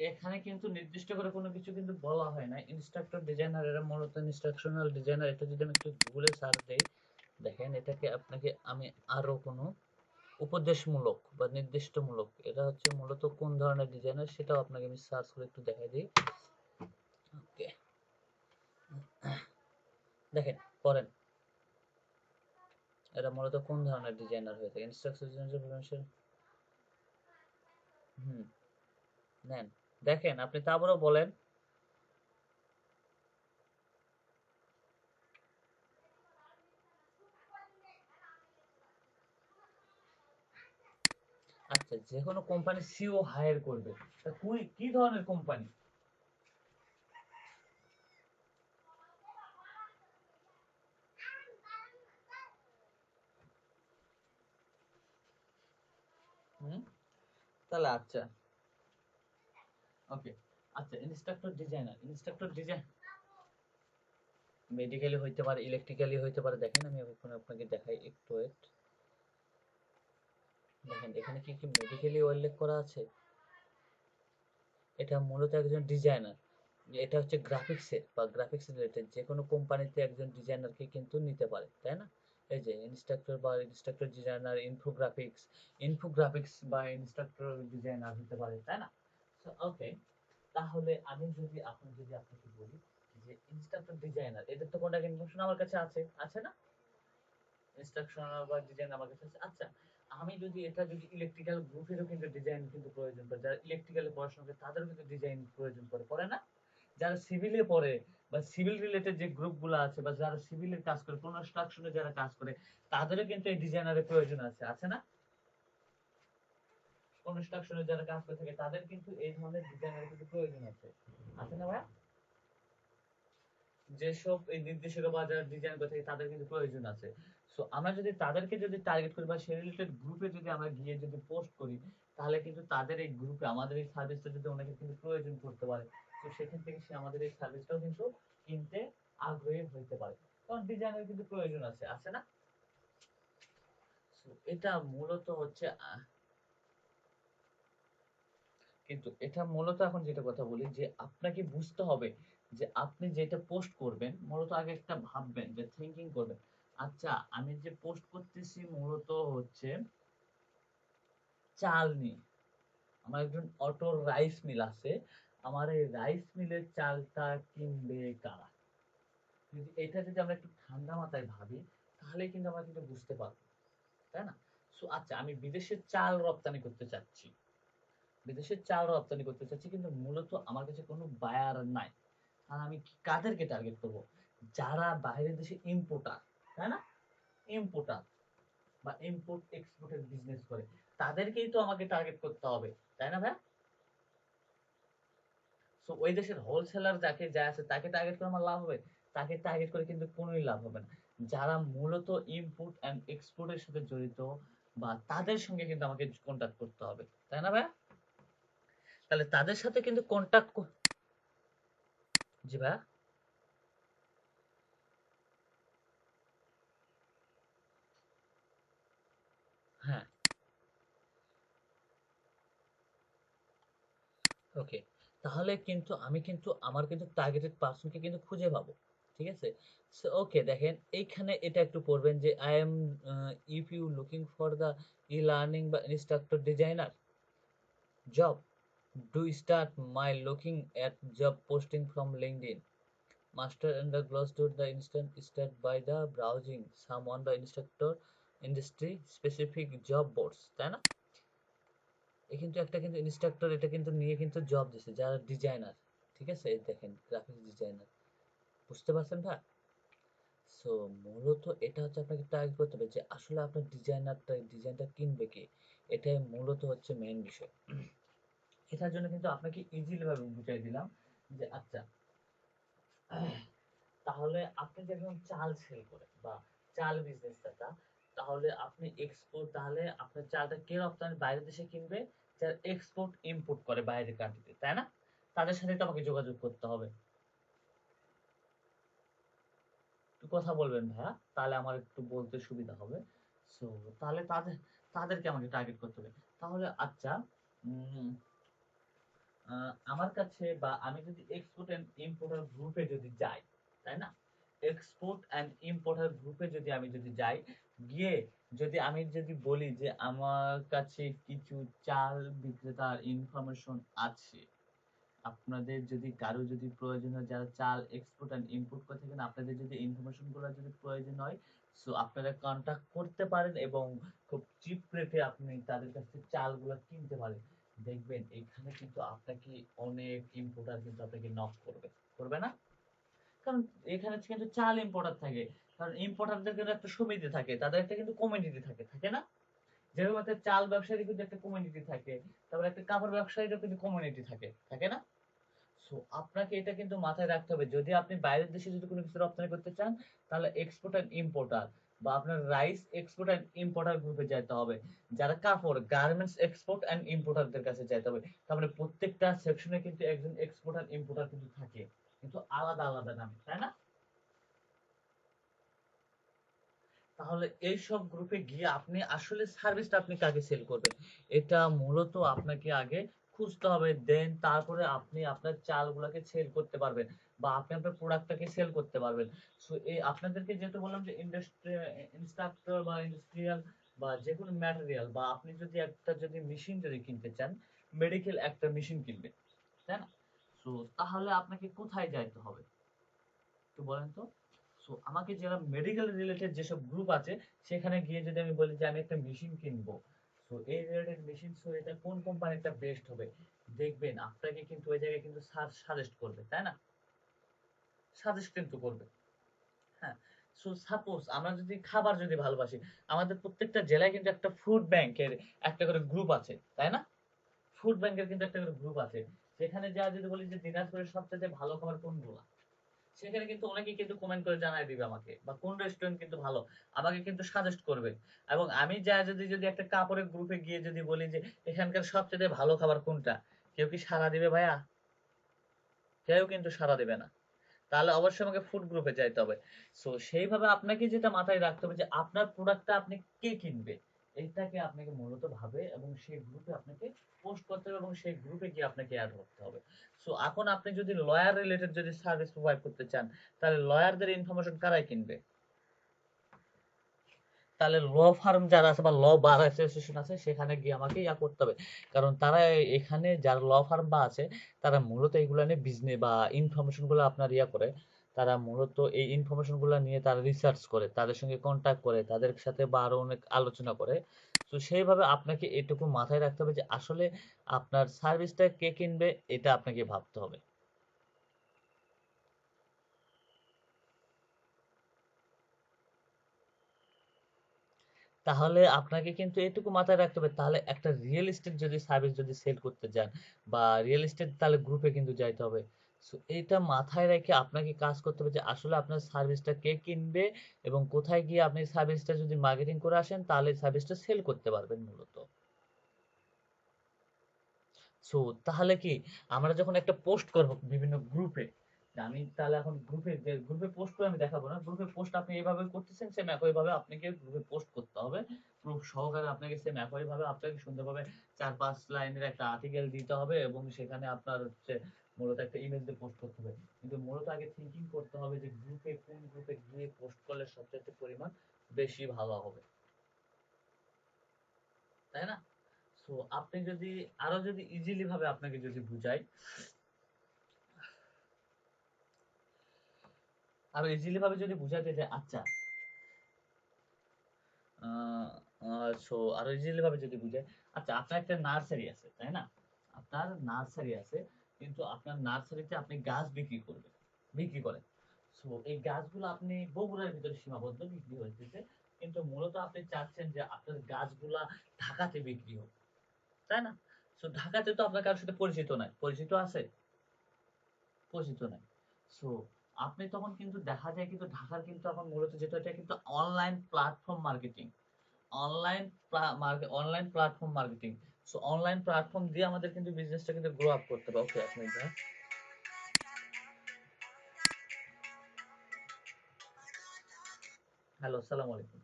এখানে কিন্তু নির্দিষ্ট করে কোনো কিছু কিন্তু বলা হয় না। ইনস্ট্রাক্টর ডিজাইনার এরা মূলত ইনস্ট্রাকশনাল ডিজাইনার, এটা যদি আমি একটু গুগলে সার্চ দেই, দেখেন এটাকে আপনাকে আমি আরো কোনো উপদেশমূলক বা নির্দিষ্টমূলক, এটা হচ্ছে মূলত কোন ধরনের ডিজাইনার সেটাও আপনাকে আমি সার্চ করে একটু দেখাই দিই। ওকে, দেখেন পড়েন, এরা মূলত কোন ধরনের ডিজাইনার হয়ে থাকে, ইনস্ট্রাকশন ডিজাইনার। হুম, নেন, দেখেন আপনি তারপরেও বলেন। আচ্ছা, যে কোনো কোম্পানি সিও হায়ার করবে, তা কি ধরনের কোম্পানি? হুম, তাহলে আচ্ছা, ওকে, আচ্ছা, ইনস্ট্রাক্টর ডিজাইন মেডিকেলি হইতে পারে, ইলেকট্রিক্যালি হইতে পারে। দেখেন আমি এখন আপনাকে দেখাই, একটু ওয়েট। দেখেন এখানে কি কি মেডিকেলি উল্লেখ করা আছে। এটা মূলত একজন ডিজাইনার, এটা হচ্ছে গ্রাফিক্সের বা গ্রাফিক্স রিলেটেড যে কোনো কোম্পানিতে একজন ডিজাইনারকে কিন্তু নিতে পারে, তাই না? এই যে ইনস্ট্রাক্টর বা ইনস্ট্রাক্টর ডিজাইনার, ইনফোগ্রাফিক্স বা ইনস্ট্রাক্টর ডিজাইনার হতে পারে, তাই না? ওকে, তাহলে আমি যদি আপনাকে বলি যে ইনস্ট্রাক্টর ডিজাইনার, এদের তো কন্টাক্ট ইনফরমেশন আমার কাছে আছে, আছে না? ইনস্ট্রাকশনাল বা ডিজাইন আমার কাছে আছে। আচ্ছা, আমি যদি এটা যদি ইলেকট্রিক্যাল গ্রুপেরও কিন্তু ডিজাইন কিন্তু প্রয়োজন পড়ে, যারা ইলেকট্রিক্যালে পড়াশোনা করে তাদেরও কিন্তু ডিজাইন প্রয়োজন পড়ে না? যারা সিভিলে পড়ে বা সিভিল রিলেটেড যে গ্রুপগুলো আছে বা যারা সিভিলের কাজ করে, কনস্ট্রাকশনে যারা কাজ করে, তাদেরও কিন্তু এই ডিজাইনারের প্রয়োজন আছে, আছে না? কনস্ট্রাকশনে যারা কাজ করে থাকে তাদের কিন্তু এই ধরনের ডিজাইনারের কিন্তু প্রয়োজন আছে, আছে না ভাই? যেসব এই নির্দেশিকা বা যারা ডিজাইন করে থাকে তাদের কিন্তু প্রয়োজন আছে। সো আমরা যদি তাদেরকে যদি টার্গেট করি বা সেই রিলেটেড গ্রুপে যদি আমরা গিয়ে যদি পোস্ট করি, তাহলে কিন্তু তাদের এই গ্রুপে আমাদের এই সার্ভিসটা যদি অনেকের কিন্তু প্রয়োজন পড়তে পারে, তো সেখান থেকে সে আমাদের এই সার্ভিসটাও কিন্তু কিনতে আগ্রহী হইতে পারে, কারণ ডিজাইনের কিন্তু প্রয়োজন আছে, আছে না? So, এটা মূলত হচ্ছে কিন্তু এটা মূলত এখন যেটা কথা বলি যে আপনাকে বুঝতে হবে যে আপনি যেটা পোস্ট করবেন, মূলত আগে একটা ভাববেন যে থিঙ্কিং করবেন, আচ্ছা আমি যে পোস্ট করতেছি মূলত হচ্ছে চাল নিয়ে, আমার একজন অটো রাইস মিল আছে, আমার এই রাইস মিলের চালটা কিনবে কারা? যদি এটা যদি আমরা একটু ঠান্ডা মাথায় ভাবি, তাহলে কিন্তু আমরা কিন্তু বুঝতে পারবো, তাই না? সো আচ্ছা, আমি বিদেশের চাল রপ্তানি করতে চাচ্ছি, কিন্তু মূলত আমার কাছে কোনো বায়ার নাই। আর আমি কাদেরকে টার্গেট করব? যারা বাইরের দেশে ইম্পোর্টার, তাই না? ইম্পোর্টার বা ইম্পোর্ট এক্সপোর্টের বিজনেস করে, তাদেরকেই তো আমাকে টার্গেট করতে হবে, তাই না ভাই? সো ওই দেশের হোলসেলার যাকে যা আছে তাকে টার্গেট করে আমার লাভ হবে? তাকে টার্গেট করে কিন্তু কোনোই লাভ হবে না। যারা মূলত ইম্পোর্ট এন্ড এক্সপোর্টের সাথে জড়িত বা তাদের সঙ্গে কিন্তু আমাকে কন্টাক্ট করতে হবে, তাই না ভাই? তাহলে তাদের সাথে কিন্তু কন্টাক্ট, জি ভাই। হ্যাঁ, ওকে, তাহলে কিন্তু আমি কিন্তু আমার কিন্তু টার্গেটেড পার্সনকে কিন্তু খুঁজে পাবো, ঠিক আছে? সো ওকে, দেখেন এইখানে এটা একটু পড়বেন যে I am, if you looking for the e learning বা instructor designer job, do start my looking at job posting from LinkedIn. Master and the Glassdoor the instant start by the browsing some on the instructor industry specific job boards, তাই না? এ কিন্তু একটা কিন্তু instructor, এটা কিন্তু নিয়ে কিন্তু job দিছে যারা ডিজাইনার, ঠিক আছে? এই দেখেন গ্রাফিক্স ডিজাইনার, বুঝতে পারছেন ভাই? সো মূলত এটা হচ্ছে আপনাকে টার্গেট করতে হবে যে আসলে আপনার ডিজাইনটা কিনবে কে, এটাই মূলত হচ্ছে মেইন বিষয়। এটার জন্য কিন্তু আপনাকে ইজিলি ভাবে বুঝাই দিলাম যে আচ্ছা, তাহলে আপনি যখন চাল সেল করেন বা চাল বিজনেসটা, তাহলে আপনি এক্সপোর্ট, তাহলে আপনার চালটা কে রপ্তানি বাইরের দেশে কিনবে? যারা এক্সপোর্ট ইম্পোর্ট করে বাইরের কান্ট্রিতে, তাই না? তাদের সাথে তো আমাকে যোগাযোগ করতে হবে। একটু কথা বলবেন ভাইয়া, তাহলে আমার একটু বলতে সুবিধা হবে। সো তাহলে তাদেরকে আমাকে টার্গেট করতে হবে। তাহলে আচ্ছা, উম, আমার কাছে বা আমি যদি এক্সপোর্ট এন্ড ইম্পোর্টার গ্রুপে যদি যাই, তাই না? এক্সপোর্ট এন্ড ইম্পোর্টার গ্রুপে যদি আমি যদি যাই, গিয়ে যদি আমি যদি বলি যে আমার কাছে কিছু চাল বিক্রেতার ইনফরমেশন আছে, আপনাদের যদি কারো যদি প্রয়োজন হয়, যারা চাল এক্সপোর্ট এন্ড ইম্পোর্ট করে থাকেন, আপনাদের যদি ইনফরমেশন গুলো যদি প্রয়োজন হয়, সো আপনারা কন্টাক্ট করতে পারেন এবং খুব চিপ রেটে আপনি তাদের কাছ থেকে চালগুলো কিনতে পারেন। দেখবেন এখানে কিন্তু আপনাকে অনেক ইম্পোর্টার কিন্তু আপনাকে নক করবে, করবে না? কারণ এখানে কিন্তু চাল ইম্পোর্টার থাকে, কারণ ইম্পোর্টারদের কিন্তু একটা সুবিধা থাকে, তাদের একটা কিন্তু কমিউনিটি থাকে, থাকে না? যেরকম একটা চাল ব্যবসায়ীর কিন্তু একটা কমিউনিটি থাকে, তারপর একটা কাপড় ব্যবসায়ীরও কিন্তু কমিউনিটি থাকে, থাকে না? সো আপনাকে এটা কিন্তু মাথায় রাখতে হবে, যদি আপনি বাইরের দেশে যদি কোনো কিছু রপ্তানি করতে চান, তাহলে এক্সপোর্ট অ্যান্ড ইম্পোর্টার বা আপনার রাইস এক্সপোর্ট অ্যান্ড ইম্পোর্টার গ্রুপে যেতে হবে। যারা কাপড় গার্মেন্টস এক্সপোর্ট অ্যান্ড ইম্পোর্টারদের কাছে যেতে হবে। তারপরে প্রত্যেকটা সেকশনে কিন্তু একজন এক্সপোর্ট অ্যান্ড ইম্পোর্টার কিন্তু থাকে, কিন্তু আলাদা আলাদা নামে, তাই না? তাহলে এইসব গ্রুপে গিয়ে আপনি আসলে সার্ভিসটা আপনি কাকে সেল করবেন, এটা মূলত আপনাকে আগে খুঁজতে হবে, দেন তারপরে আপনি আপনার চালগুলোকে সেল করতে পারবেন বা আপনি আপনার প্রোডাক্টটাকে সেল করতে পারবেন। সো এই আপনাদেরকে যেহেতু বললাম যে ইন্ডাস্ট্রি ইনস্ট্রাক্টর বা ইন্ডাস্ট্রিয়াল বা যে কোনো ম্যাটেরিয়াল বা আপনি যদি একটা যদি মেশিন যদি কিনতে চান, মেডিকেল একটা মেশিন কিনবেন, তাই না? সো তাহলে আপনাকে কোথায় যাইতে হবে একটু বলেন তো। সো আমাকে যারা মেডিকেল রিলেটেড যেসব গ্রুপ আছে, সেখানে গিয়ে যদি আমি বলি যে আমি একটা মেশিন কিনবো, সো এই রিলেটেড মেশিন, সো এটা কোন কোম্পানিটা বেস্ট হবে, দেখবেন আপনাকে কিন্তু ওই জায়গায় কিন্তু সাজেস্ট করবে, তাই না? সাজেস্ট কিন্তু করবে। হ্যাঁ। সো সাপোজ আমরা যদি খাবার যদি ভালোবাসি, আমাদের প্রত্যেকটা জেলায় কিন্তু একটা ফুড ব্যাংকের একটা করে গ্রুপ আছে, তাই না? ফুড ব্যাংকের কিন্তু একটা করে গ্রুপ আছে। সেখানে যা যদি বলি যে দিনাজপুরের সবচেয়ে ভালো খাবার কোনগুলা, সেখানে কিন্তু অনেকেই কিন্তু কমেন্ট করে জানাই দিবে আমাকে, বা কোন রেস্টুরেন্ট কিন্তু ভালো আমাকে কিন্তু সাজেস্ট করবে। এবং আমি যা যদি যদি একটা কাপড়ের গ্রুপে গিয়ে যদি বলি যে এখানকার সবচেয়ে ভালো খাবার কোনটা, কেউ কি সাড়া দিবে ভাইয়া? কেউ কিন্তু সাড়া দিবে না। তাহলে অবশ্যই আমাকে ফুড গ্রুপে যাইতে হবে। সো সেইভাবে আপনাকে যেটা মাথায় রাখতে হবে যে আপনার প্রোডাক্টটা আপনি কে কিনবে, এইটাকে আপনাকে মূলত ভাবে এবং সেই গ্রুপে আপনাকে পোস্ট করতে হবে এবং সেই গ্রুপে গিয়ে আপনাকে অ্যাড করতে হবে। সো এখন আপনি যদি লয়ার রিলেটেড যদি সার্ভিস প্রোভাইড করতে চান, তাহলে লয়ারদের ইনফরমেশন কারাই কিনবে? তাহলে ল ফার্ম যারা আছে বা ল বার অ্যাসোসিয়েশন আছে, সেখানে গিয়ে আমাকে ইয়া করতে হবে। কারণ তারা এখানে যারা ল ফার্ম বা আছে, তারা মূলত এইগুলা নিয়ে বিজনেস বা ইনফরমেশন গুলো আপনার ইয়া করে, তারা মূলত এই ইনফরমেশন গুলো নিয়ে তারা রিসার্চ করে, তাদের সঙ্গে কন্ট্যাক্ট করে, তাদের সাথে বা আরো অনেক আলোচনা করে। তো সেইভাবে আপনাকে এটুকু মাথায় রাখতে হবে যে আসলে আপনার সার্ভিসটা কে কিনবে, এটা আপনাকে ভাবতে হবে। তাহলে আপনাকে কিন্তু এটুকু মাথায় রাখতে হবে, তাহলে একটা রিয়েল এস্টেট যদি সার্ভিস যদি সেল করতে যান বা রিয়েল এস্টেট, তাহলে গ্রুপে কিন্তু যাইতে হবে। সো এইটা মাথায় রেখে আপনাকে কাজ করতে হবে যে আসলে আপনার সার্ভিসটা কে কিনবে এবং কোথায় গিয়ে আপনি সার্ভিসটা যদি মার্কেটিং করে আসেন, তাহলে সার্ভিসটা সেল করতে পারবেন মূলত। সো তাহলে কি, আমরা যখন একটা পোস্ট করব বিভিন্ন গ্রুপে, আমি তাহলে এখন গ্রুপে যে গ্রুপে পোস্ট করে আমি দেখাবো না, গ্রুপে পোস্ট আপনি এইভাবে করতেছেন, সেম একই ভাবে আপনাকে গ্রুপে পোস্ট করতে হবে। প্রুফ সহকারে আপনাকে সেম একই ভাবে আপনাকে সুন্দরভাবে 4-5 লাইনের একটা আর্টিকেল দিতে হবে এবং সেখানে আপনার হচ্ছে মূলত একটা ইমেজ দিয়ে পোস্ট করতে হবে। কিন্তু মূলত আগে থিঙ্কিং করতে হবে যে গ্রুপে কোন গ্রুপে গিয়ে পোস্ট করলে সবচেয়ে পরিমাণ বেশি ভালো হবে, তাই না? সো আপনি যদি আরো যদি ইজিলি ভাবে আপনাকে যদি বুঝাই, আরো ইজিলি ভাবে যদি বুঝাতে যে আচ্ছা, সো আরো ইজিলি ভাবে যদি বুঝাই, আচ্ছা আপনার একটা নার্সারি আছে, তাই না? আপনার নার্সারি আছে, কিন্তু আপনার নার্সারিতে আপনি গাছ বিক্রি করেন। সো এই গাছগুলো আপনি বগুড়ার ভিতরে সীমাবদ্ধ বিক্রি হইতেছে, কিন্তু মূলত আপনি চাচ্ছেন যে আপনার গাছগুলা ঢাকাতে বিক্রি হোক, তাই না? সো ঢাকাতে তো আপনার কারোর সাথে পরিচিত নাই, পরিচিত আছে? পরিচিত নাই। সো আপনি তখন কিন্তু দেখা যায় কিন্তু ঢাকার কিন্তু এখন মূলত যেটা, এটা কিন্তু online platform marketing, online online platform marketing. So online platform দিয়ে আমাদের কিন্তু বিজনেসটা কিন্তু গ্রো আপ করতে হবে। ওকে, এক মিনিট ভাই। হ্যালো, আসসালামু আলাইকুম।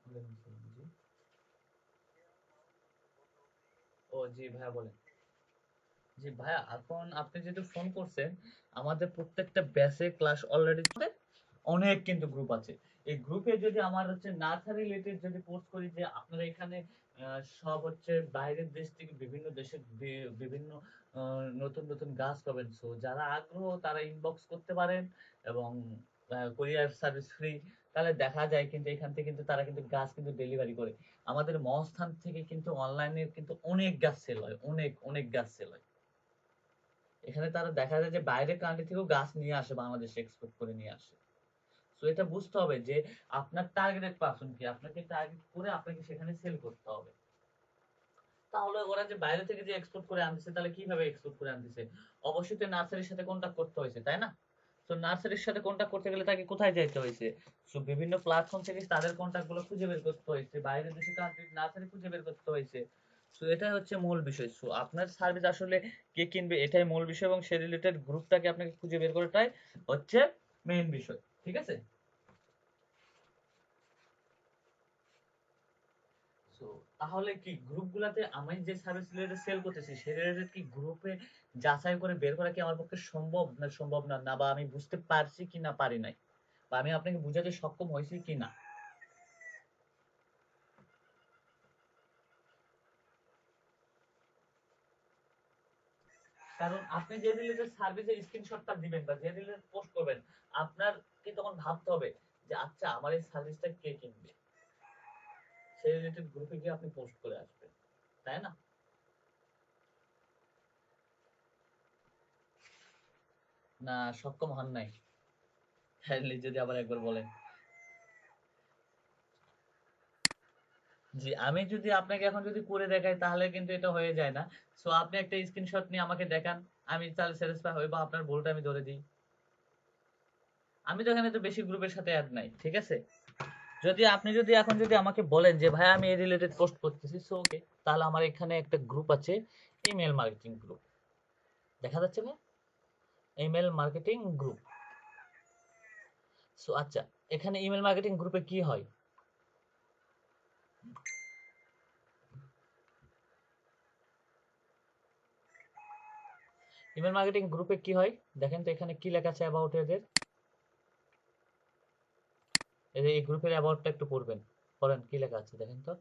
ওয়ালাইকুম আসসালাম, জি। ও জি ভাইয়া বলেন। জি ভাইয়া, এখন আপনি যেহেতু ফোন করছেন, আমাদের প্রত্যেকটা ব্যাচে ক্লাস অলরেডি অনেক কিন্তু গ্রুপ আছে। এই গ্রুপে যদি আমার হচ্ছে নার্সারি রিলেটেড যদি পোস্ট করি যে আপনারা এখানে সব হচ্ছে বাইরের দেশ থেকে বিভিন্ন দেশের বিভিন্ন নতুন নতুন গাছ পাবেন। সো যারা আগ্রহ তারা ইনবক্স করতে পারেন এবং কোরিয়ার সার্ভিস ফ্রি। তাহলে দেখা যায় কিন্তু এখান থেকে কিন্তু তারা কিন্তু গাছ কিন্তু ডেলিভারি করে। আমাদের মহাস্থান থেকে কিন্তু অনলাইনে কিন্তু অনেক গাছ সেল হয়, অনেক অনেক গাছ সেল হয়। এখানে তারা দেখা যায় যে বাইরের কান্ট্রি থেকেও গাছ নিয়ে আসে, বাংলাদেশে এক্সপোর্ট করে নিয়ে আসে। সো এটা বুঝতে হবে যে আপনার টার্গেটেড পারসন কি, আপনাকে টার্গেট করে আপনাকে সেখানে সেল করতে হবে। তাহলে ওরা যে বাইরে থেকে যে এক্সপোর্ট করে আনতেছে, তাহলে কিভাবে এক্সপোর্ট করে আনতেছে? অবশ্যই তো নার্সারির সাথে কন্টাক্ট করতে হয়েছে, তাই না? তো নার্সারির সাথে কন্টাক্ট করতে গেলে তাকে কোথায় যাইতে হয়েছে? সো বিভিন্ন প্ল্যাটফর্ম থেকে তাদের কন্টাক্ট গুলো খুঁজে বের করতে হয়েছে, বাইরের দেশে কান্ট্রির নার্সারি খুঁজে বের করতে হয়েছে। সো এটাই হচ্ছে মূল বিষয়। সো আপনার সার্ভিস আসলে কে কিনবে এটাই মূল বিষয়, এবং সে রিলেটেড গ্রুপটাকে আপনাকে খুঁজে বের করাটাই হচ্ছে মেইন বিষয়। ঠিক আছে? সো তাহলে কি গ্রুপগুলাতে আমি যে সার্ভিস রিলেটেড সেল করতেছি সে রিলেটেড কি গ্রুপে যাচাই করে বের করা কি আমার পক্ষে সম্ভব না সম্ভব না, না বা আমি বুঝতে পারছি কি না পারি নাই, বা আমি আপনাকে বুঝাতে সক্ষম হয়েছি কি না? কারণ আপনি যে রিলেটেড সার্ভিসের স্ক্রিনশটটা দিবেন বা যে রিলেটেড পোস্ট করবেন, আপনার কি তখন ভাবতে হবে যে আচ্ছা আমার এই সার্ভিসটা কে কিনবে, সেই রিলেটেড গ্রুপে গিয়ে আপনি পোস্ট করে আসবেন, তাই না? না, সক্ষম হন নাই? কাইন্ডলি যদি আবার একবার বলেন। জি, আমি যদি আপনাকে এখন যদি করে দেখাই তাহলে কিন্তু এটা হয়ে যায় না। সো আপনি একটা স্ক্রিনশট নিয়ে আমাকে দেখান, আমি তাহলে স্যাটিসফাই হই বা আপনার ভুলটা আমি ধরে দিই। আমি তো এখানে তো বেশি গ্রুপের সাথে অ্যাড নাই, ঠিক আছে? যদি আপনি যদি এখন যদি আমাকে বলেন যে ভাই আমি এই রিলেটেড পোস্ট করতেছি, সো ওকে, তাহলে আমার এখানে একটা গ্রুপ আছে, ইমেল মার্কেটিং গ্রুপ, দেখা যাচ্ছে ভাই? Email marketing group. সো আচ্ছা, এখানে ইমেল মার্কেটিং গ্রুপে কি হয়? ইমেল মার্কেটিং গ্রুপে কি হয় দেখেন তো, এখানে কি লেখা আছে অ্যাবাউট এদের। এই গ্রুপের অ্যাবাউটটা একটু পড়বেন, পড়েন কি লেখা আছে দেখেন তো।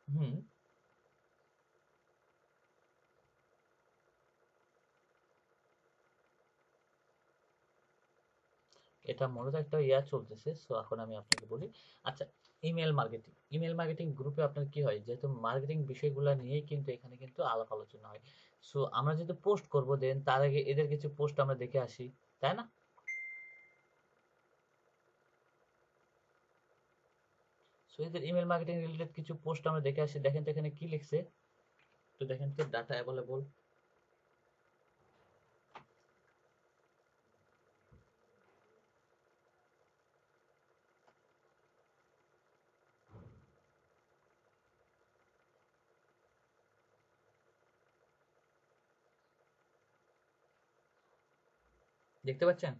হুম, এটা মূলত একটা ইয়া চলতেছে। সো এখন আমি আপনাকে বলি। আচ্ছা, ইমেল মার্কেটিং, ইমেল মার্কেটিং গ্রুপে আপনার কি হয়, যেহেতু মার্কেটিং বিষয়গুলো নিয়েই কিন্তু এখানে কিন্তু আলাপ আলোচনা হয়। সো আমরা যেহেতু পোস্ট করব, দেন তার আগে এদের কিছু পোস্ট আমরা দেখে আসি, তাই না? সো এদের ইমেল মার্কেটিং রিলেটেড কিছু পোস্ট আমরা দেখে আসি, দেখেন তো এখানে কি লিখছে, তো দেখেন তো ডাটা অ্যাভেলেবল। দেখতে পাচ্ছেন?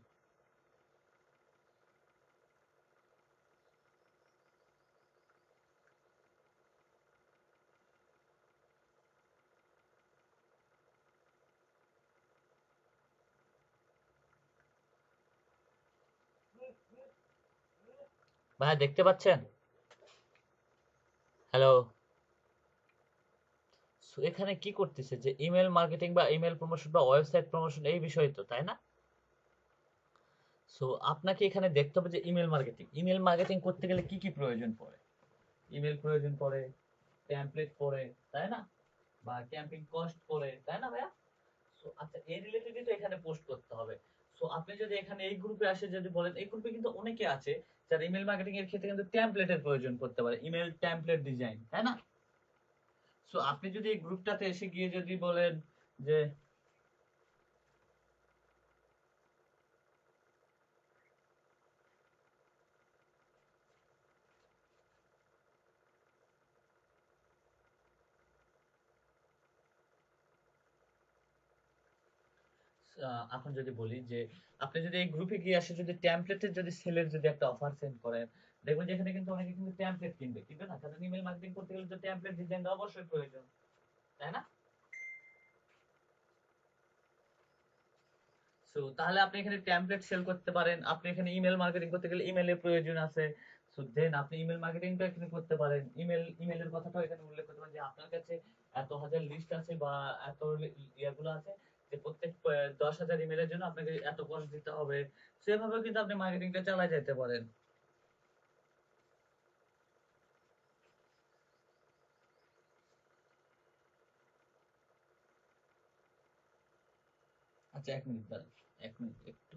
ভাই দেখতে পাচ্ছেন? হ্যালো? সো এখানে কি করতেছে যে ইমেল মার্কেটিং বা ইমেল প্রমোশন বা ওয়েবসাইট প্রমোশন এই বিষয় তো, তাই না? সো আপনাকে এখানে দেখতে হবে যে ইমেল মার্কেটিং, ইমেল মার্কেটিং করতে গেলে কি কি প্রয়োজন পড়ে। ইমেল প্রয়োজন পড়ে, টেমপ্লেট পড়ে, তাই না? বা ক্যাম্পিং কস্ট পড়ে, তাই না ভাইয়া? সো আচ্ছা, এই রিলেটেডই তো এখানে পোস্ট করতে হবে। সো আপনি যদি এখানে এই গ্রুপে আসে যদি বলেন, এই গ্রুপে কিন্তু অনেকে আছে যারা ইমেল মার্কেটিং এর ক্ষেত্রে কিন্তু টেমপ্লেটের প্রয়োজন পড়তে পারে, ইমেল টেমপ্লেট ডিজাইন, তাই না? সো আপনি যদি এই গ্রুপটাতে এসে গিয়ে যদি বলেন যে এখন যদি বলি যে আপনি যদি এই গ্রুপে গিয়ে আসে যদি টেমপ্লেটের যদি সেলের যদি একটা অফার সেন্ড করেন, দেখবেন যে এখানে কিন্তু অনেকে কিন্তু টেমপ্লেট কিনবে না, কারণ ইমেল মার্কেটিং করতে গেলে তো টেমপ্লেট ডিজাইনটা অবশ্যই প্রয়োজন, তাই না? সো তাহলে আপনি এখানে টেমপ্লেট সেল করতে পারেন, আপনি এখানে ইমেল মার্কেটিং করতে গেলে ইমেলের প্রয়োজন আছে। সো দেন আপনি ইমেল মার্কেটিংটা এখানে করতে পারেন, ইমেলের কথাটাও এখানে উল্লেখ করতে পারেন যে আপনার কাছে এত হাজার লিস্ট আছে বা এত ইয়াগুলো আছে, যে প্রত্যেক 10,000 ইমেলের জন্য আপনাকে এত কস্ট দিতে হবে। সেভাবেও কিন্তু আপনি মার্কেটিংটা চালায় যেতে পারেন। আচ্ছা, 1 মিনিট দাঁড়ান, 1 মিনিট একটু।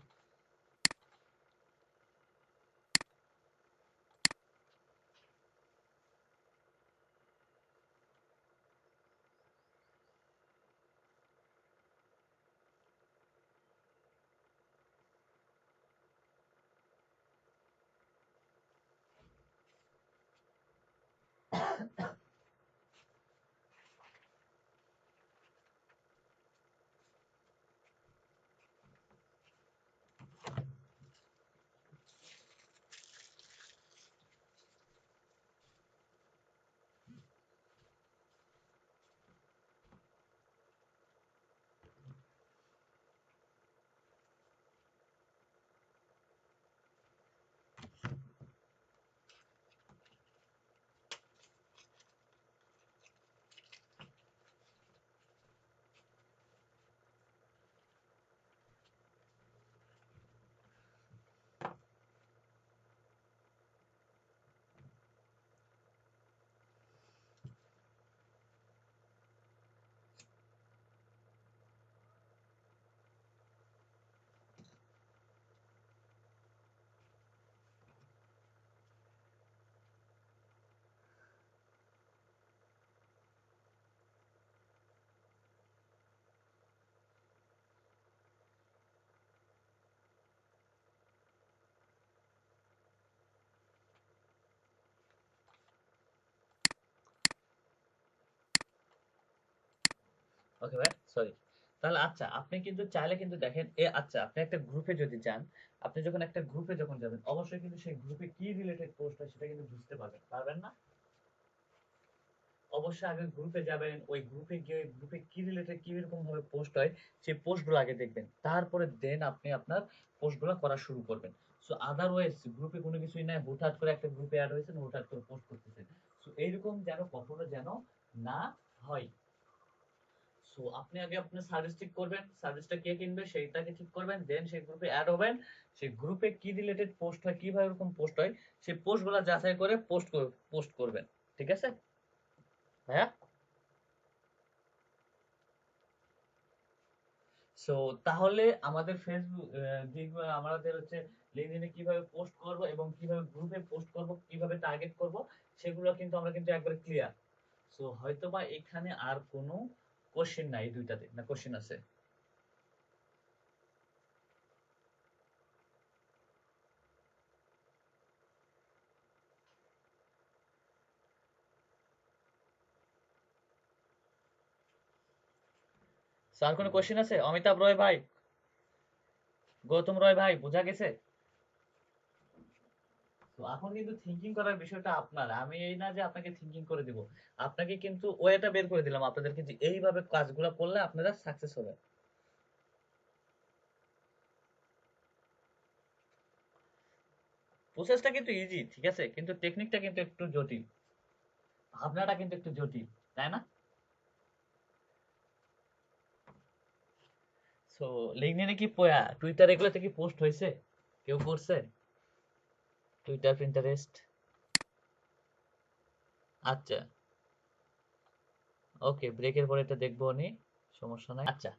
ওকে ভাই, সরি। তাহলে আচ্ছা, আপনি কিন্তু চাইলে কিন্তু দেখেন আচ্ছা, আপনি একটা গ্রুপে যদি যান, আপনি যখন একটা গ্রুপে যখন যাবেন, অবশ্যই কিন্তু সেই গ্রুপে কি রিলেটেড পোস্ট হয় সেটা কিন্তু বুঝতে পারবেন না? অবশ্যই আগে গ্রুপে যাবেন, ওই গ্রুপে গিয়ে ওই গ্রুপে কি রিলেটেড কি রকম ভাবে পোস্ট হয় সেই পোস্টগুলো আগে দেখবেন, তারপরে দেন আপনি আপনার পোস্টগুলো করা শুরু করবেন। সো আদারওয়াইজ গ্রুপে কোনো কিছুই নাই, হুটহাট করে একটা গ্রুপে অ্যাড হয়েছেন, হুটহাট করে পোস্ট করতেছেন। সো এইরকম যেন কখনো যেন না হয়। সো আপনি আগে আপনার সার্ভিস ঠিক করবেন, সার্ভিসটা কে কিনবে সেইটাকে ঠিক করবেন, দেন সেই গ্রুপে অ্যাড হবেন। সেই গ্রুপে কি রিলেটেড পোস্ট হয়, কিভাবে এরকম পোস্ট হয়, সেই পোস্টগুলো যাচাই করে পোস্ট করবেন। ঠিক আছে ভাইয়া? সো তাহলে আমাদের ফেসবুক, যেগুলো আমাদের হচ্ছে লিঙ্কডইনে কিভাবে পোস্ট করব এবং কিভাবে গ্রুপে পোস্ট করব, কিভাবে টার্গেট করব, সেগুলো কিন্তু আমরা কিন্তু একবারে ক্লিয়ার। সো হয়তোবা এখানে আর কোনো কোশ্চেন নাই, এই দুইটাতে না কোশ্চেন আছে? স্যার কোনো কোশ্চেন আছে? অমিতাভ রয় ভাই, গৌতম রয় ভাই, বোঝা গেছে? তো এখন কিন্তু থিঙ্কিং করার বিষয়টা আপনার, আমি এই না যে আপনাকে থিঙ্কিং করে দিব, আপনাকে কিন্তু ওয়েটা বের করে দিলাম আপনাদেরকে যে এইভাবে কাজগুলো করলে আপনারা সাকসেস হবে। প্রসেসটা কিন্তু ইজি, ঠিক আছে, কিন্তু টেকনিকটা কিন্তু একটু জটিল, ভাবনাটা কিন্তু একটু জটিল, তাই না? সো লিঙ্কডইনে কি টুইটার এগুলোতে কি পোস্ট হয়েছে? কেউ করছে? Twitter, Pinterest? আচ্ছা, ওকে, ব্রেকের পরে এটা দেখবো নি, সমস্যা নাই। আচ্ছা,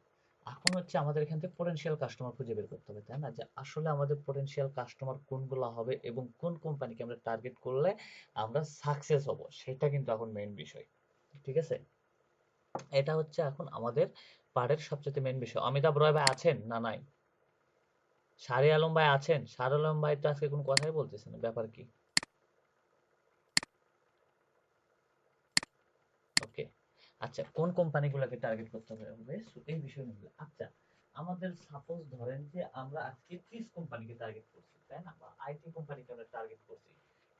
এখন হচ্ছে আমাদের এখান থেকে পোটেনশিয়াল কাস্টমার খুঁজে বের করতে হবে, তাই না, যে আসলে আমাদের পোটেনশিয়াল কাস্টমার কোনগুলো হবে এবং কোন কোম্পানিকে আমরা টার্গেট করলে আমরা সাকসেস হব, সেটা কিন্তু এখন মেইন বিষয়। ঠিক আছে, এটা হচ্ছে এখন আমাদের পার্টের সবচেয়ে মেইন বিষয়। অমিতাভ রয় ভাই আছেন না নাই? শাহরি আলম ভাই আছেন? শাহরি আলম ভাই তো আজকে কোনো কথাই বলতেছেন না, ব্যাপার কি? ওকে, আচ্ছা, কোন কোম্পানিগুলোকে টার্গেট করতে হবে, So, এই বিষয়গুলো। আচ্ছা, আমাদের সাপোজ ধরেন যে আমরা আজকে 30 কোম্পানিকে টার্গেট করছি, তাই না, বা আইটি কোম্পানিকে আমরা টার্গেট করছি।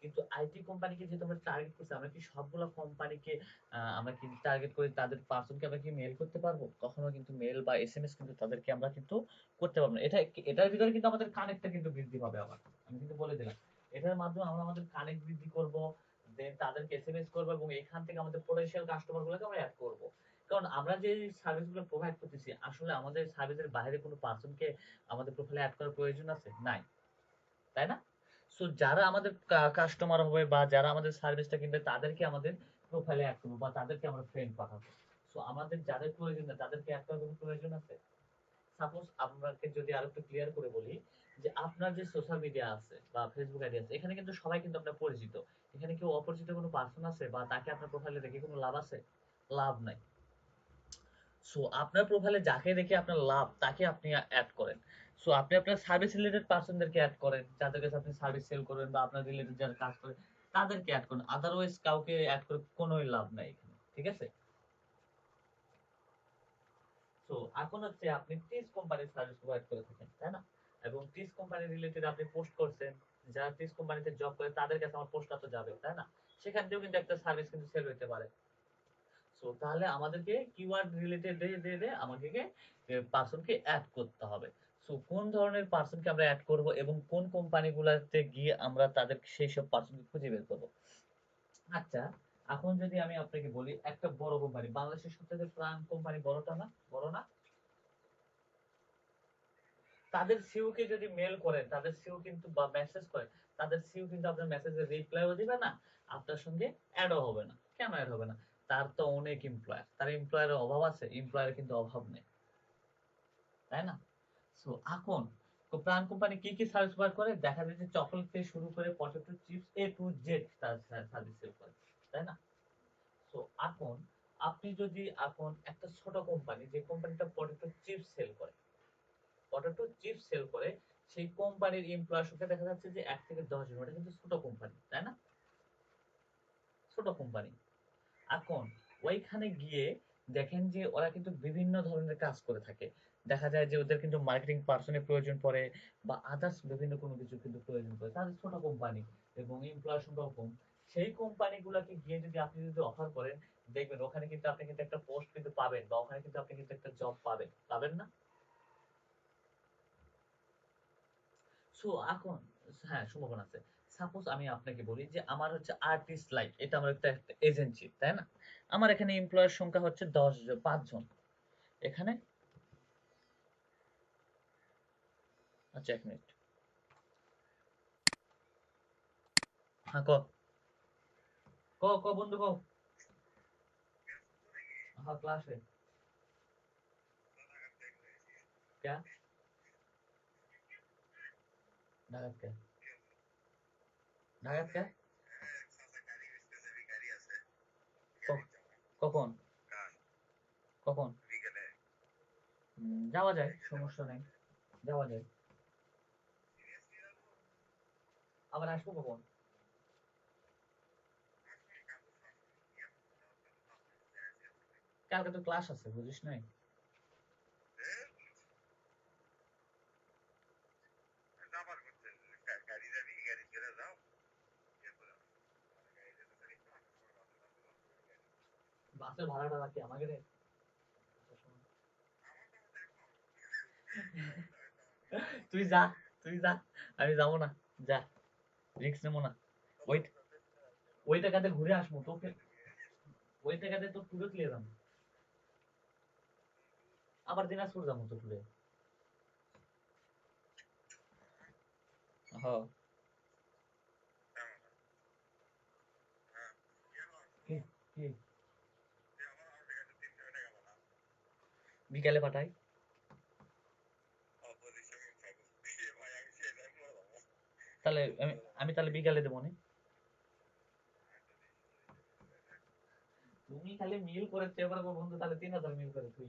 কিন্তু আইটি কোম্পানিকে যেহেতু আমরা টার্গেট করছি, আমরা কি সবগুলো কোম্পানিকে আমরা কি টার্গেট করে তাদের পার্সনকে আমরা কি মেল করতে পারবো? কখনো কিন্তু মেল বা এসএমএস কিন্তু তাদেরকে আমরা কিন্তু করতে পারবো না। এটার ভিতরে কিন্তু আমাদের কানেক্টটা কিন্তু বৃদ্ধি পাবে। আবার আমি কিন্তু বলে দিলাম, এটার মাধ্যমে আমরা আমাদের কানেক্ট বৃদ্ধি করব, দেন তাদেরকে এসএমএস করবো এবং এখান থেকে আমাদের পোটেনশিয়াল কাস্টমার গুলোকে আমরা অ্যাড করবো। কারণ আমরা যে সার্ভিস গুলো প্রোভাইড করতেছি, আসলে আমাদের সার্ভিসের বাইরে কোনো পার্সনকে আমাদের প্রোফাইলে অ্যাড করার প্রয়োজন আছে নাই, তাই না? সো যারা আমাদের কাস্টমার হবে বা যারা আমাদের সার্ভিসটা কিনবে তাদেরকে আমাদের প্রোফাইলে অ্যাড করবো বা তাদেরকে আমরা ফ্রেন্ড পাঠাবো। সো আমাদের যাদের প্রয়োজন না তাদেরকে অ্যাড করার কোনো প্রয়োজন আছে? সাপোজ আপনাকে যদি আরো একটু ক্লিয়ার করে বলি, যে আপনার যে সোশ্যাল মিডিয়া আছে বা ফেসবুক আইডি আছে, এখানে কিন্তু সবাই কিন্তু আপনার পরিচিত। এখানে কেউ অপরিচিত কোনো পার্সন আছে বা তাকে আপনার প্রোফাইলে রেখে কোনো লাভ আছে? লাভ নাই। সো আপনার প্রোফাইলে যাকে দেখে আপনার লাভ তাকে আপনি অ্যাড করেন। সো আপনি আপনার সার্ভিস রিলেটেড পার্সনদেরকে অ্যাড করেন, যাদের কাছে আপনি সার্ভিস সেল করবেন বা আপনার রিলেটেড যারা কাজ করে তাদেরকে অ্যাড করেন। আদারওয়াইজ কাউকে অ্যাড করে কোনোই লাভ নাই এখানে, ঠিক আছে? সো এখন হচ্ছে আপনি টিস কোম্পানির সার্ভিস প্রোভাইড করে থাকেন, তাই না? এবং টিস কোম্পানি রিলেটেড আপনি পোস্ট করছেন, যারা টিস কোম্পানিতে জব করে তাদের কাছে আমার পোস্টটা তো যাবে, তাই না? সেখান থেকেও কিন্তু একটা সার্ভিস কিন্তু সেল হতে পারে। সো তাহলে আমাদেরকে কিওয়ার্ড রিলেটেড দিয়ে আমাকে পার্সনকে অ্যাড করতে হবে। সো কোন ধরনের পার্সনকে আমরা অ্যাড করব এবং কোন কোম্পানিগুলোতে গিয়ে আমরা তাদের সেই সব পার্সনকে খুঁজে বের করব। আচ্ছা, এখন যদি আমি আপনাকে বলি, একটা বড় কোম্পানি, বাংলাদেশের সবচেয়ে প্রাণ কোম্পানি, বড়টা না, বড় না, তাদের সিইও কে যদি মেল করেন, তাদের সিইও কিন্তু বা মেসেজ করে, তাদের সিইও কিন্তু আপনার মেসেজের রিপ্লাইও দিবে না, আপনার সঙ্গে অ্যাডও হবে না। কেন অ্যাড হবে না? তার তো অনেক এমপ্লয়ার, তার এমপ্লয়ারের অভাব আছে? এমপ্লয়ারের কিন্তু অভাব নেই, তাই না? সো এখন প্রাণ কোম্পানি কি কি সার্ভিস প্রোভাইড করে? দেখা যায় যে চকলেট থেকে শুরু করে potato chips A to Z তার সার্ভিস সেল করে, তাই না? সো এখন আপনি যদি এখন একটা ছোট কোম্পানি, যে কোম্পানিটা পটেটো চিপস সেল করে, সেই কোম্পানির এমপ্লয়ার সংখ্যা দেখা যাচ্ছে যে 1 থেকে 10 জন। এটা কিন্তু ছোট কোম্পানি, তাই না? ছোট কোম্পানি। এখন ওইখানে গিয়ে দেখেন যে ওরা কিন্তু বিভিন্ন ধরনের কাজ করে থাকে। দেখা যায় যে ওদের কিন্তু মার্কেটিং পার্সনের প্রয়োজন পড়ে বা আদার্স বিভিন্ন কোনো কিছু কিন্তু প্রয়োজন পড়ে। তাদের ছোট কোম্পানি এবং এমপ্লয়ার সংখ্যাও কম। সেই কোম্পানিগুলোকে গিয়ে যদি আপনি যদি অফার করেন, দেখবেন ওখানে কিন্তু আপনি কিন্তু একটা পোস্ট কিন্তু পাবেন বা ওখানে কিন্তু আপনি কিন্তু একটা জব পাবেন। পাবেন না? সো এখন হ্যাঁ, সম্ভাবনা আছে। সাপোজ আমি আপনাকে বলি যে আমার হচ্ছে আর্টিস্ট লাইফ, এটা আমার একটা এজেন্সি, তাই না? আমার এখানে এমপ্লয়ার সংখ্যা হচ্ছে 5 জন এখানে। আচ্ছা, 1 মিনিট। হ্যাঁ, ক ক ক বন্ধু ক। হ্যাঁ, ক্লাসে। क्या? ঢাকাত কে? ঢাকাত কে? ক- কখন? কখন? যাওয়া যায়, সমস্যা নেই, যাওয়া যায়। আবার আসবো কখন? কালকে তো ক্লাস আছে, বুঝিস নাই? বাসের ভাড়াটা রাখি আমাকে রে। তুই যা, তুই যা, আমি যাবো না। যা, রিস্ক নেবো না। ওই ওই টাকাতে ঘুরে আসবো তোকে, ওই টাকাতে তো ট্যুরে চলে যাবো। আবার দিনাজপুর যাবো তো ট্যুরে। হ্যাঁ। কি? কি? বিকালে পাঠাই। তাহলে আমি তাহলে বিকালে দেবো নি। তুমি খালি মিল করে চেয়ে পারবো বন্ধু, তাহলে 3,000 মিল করে তুই।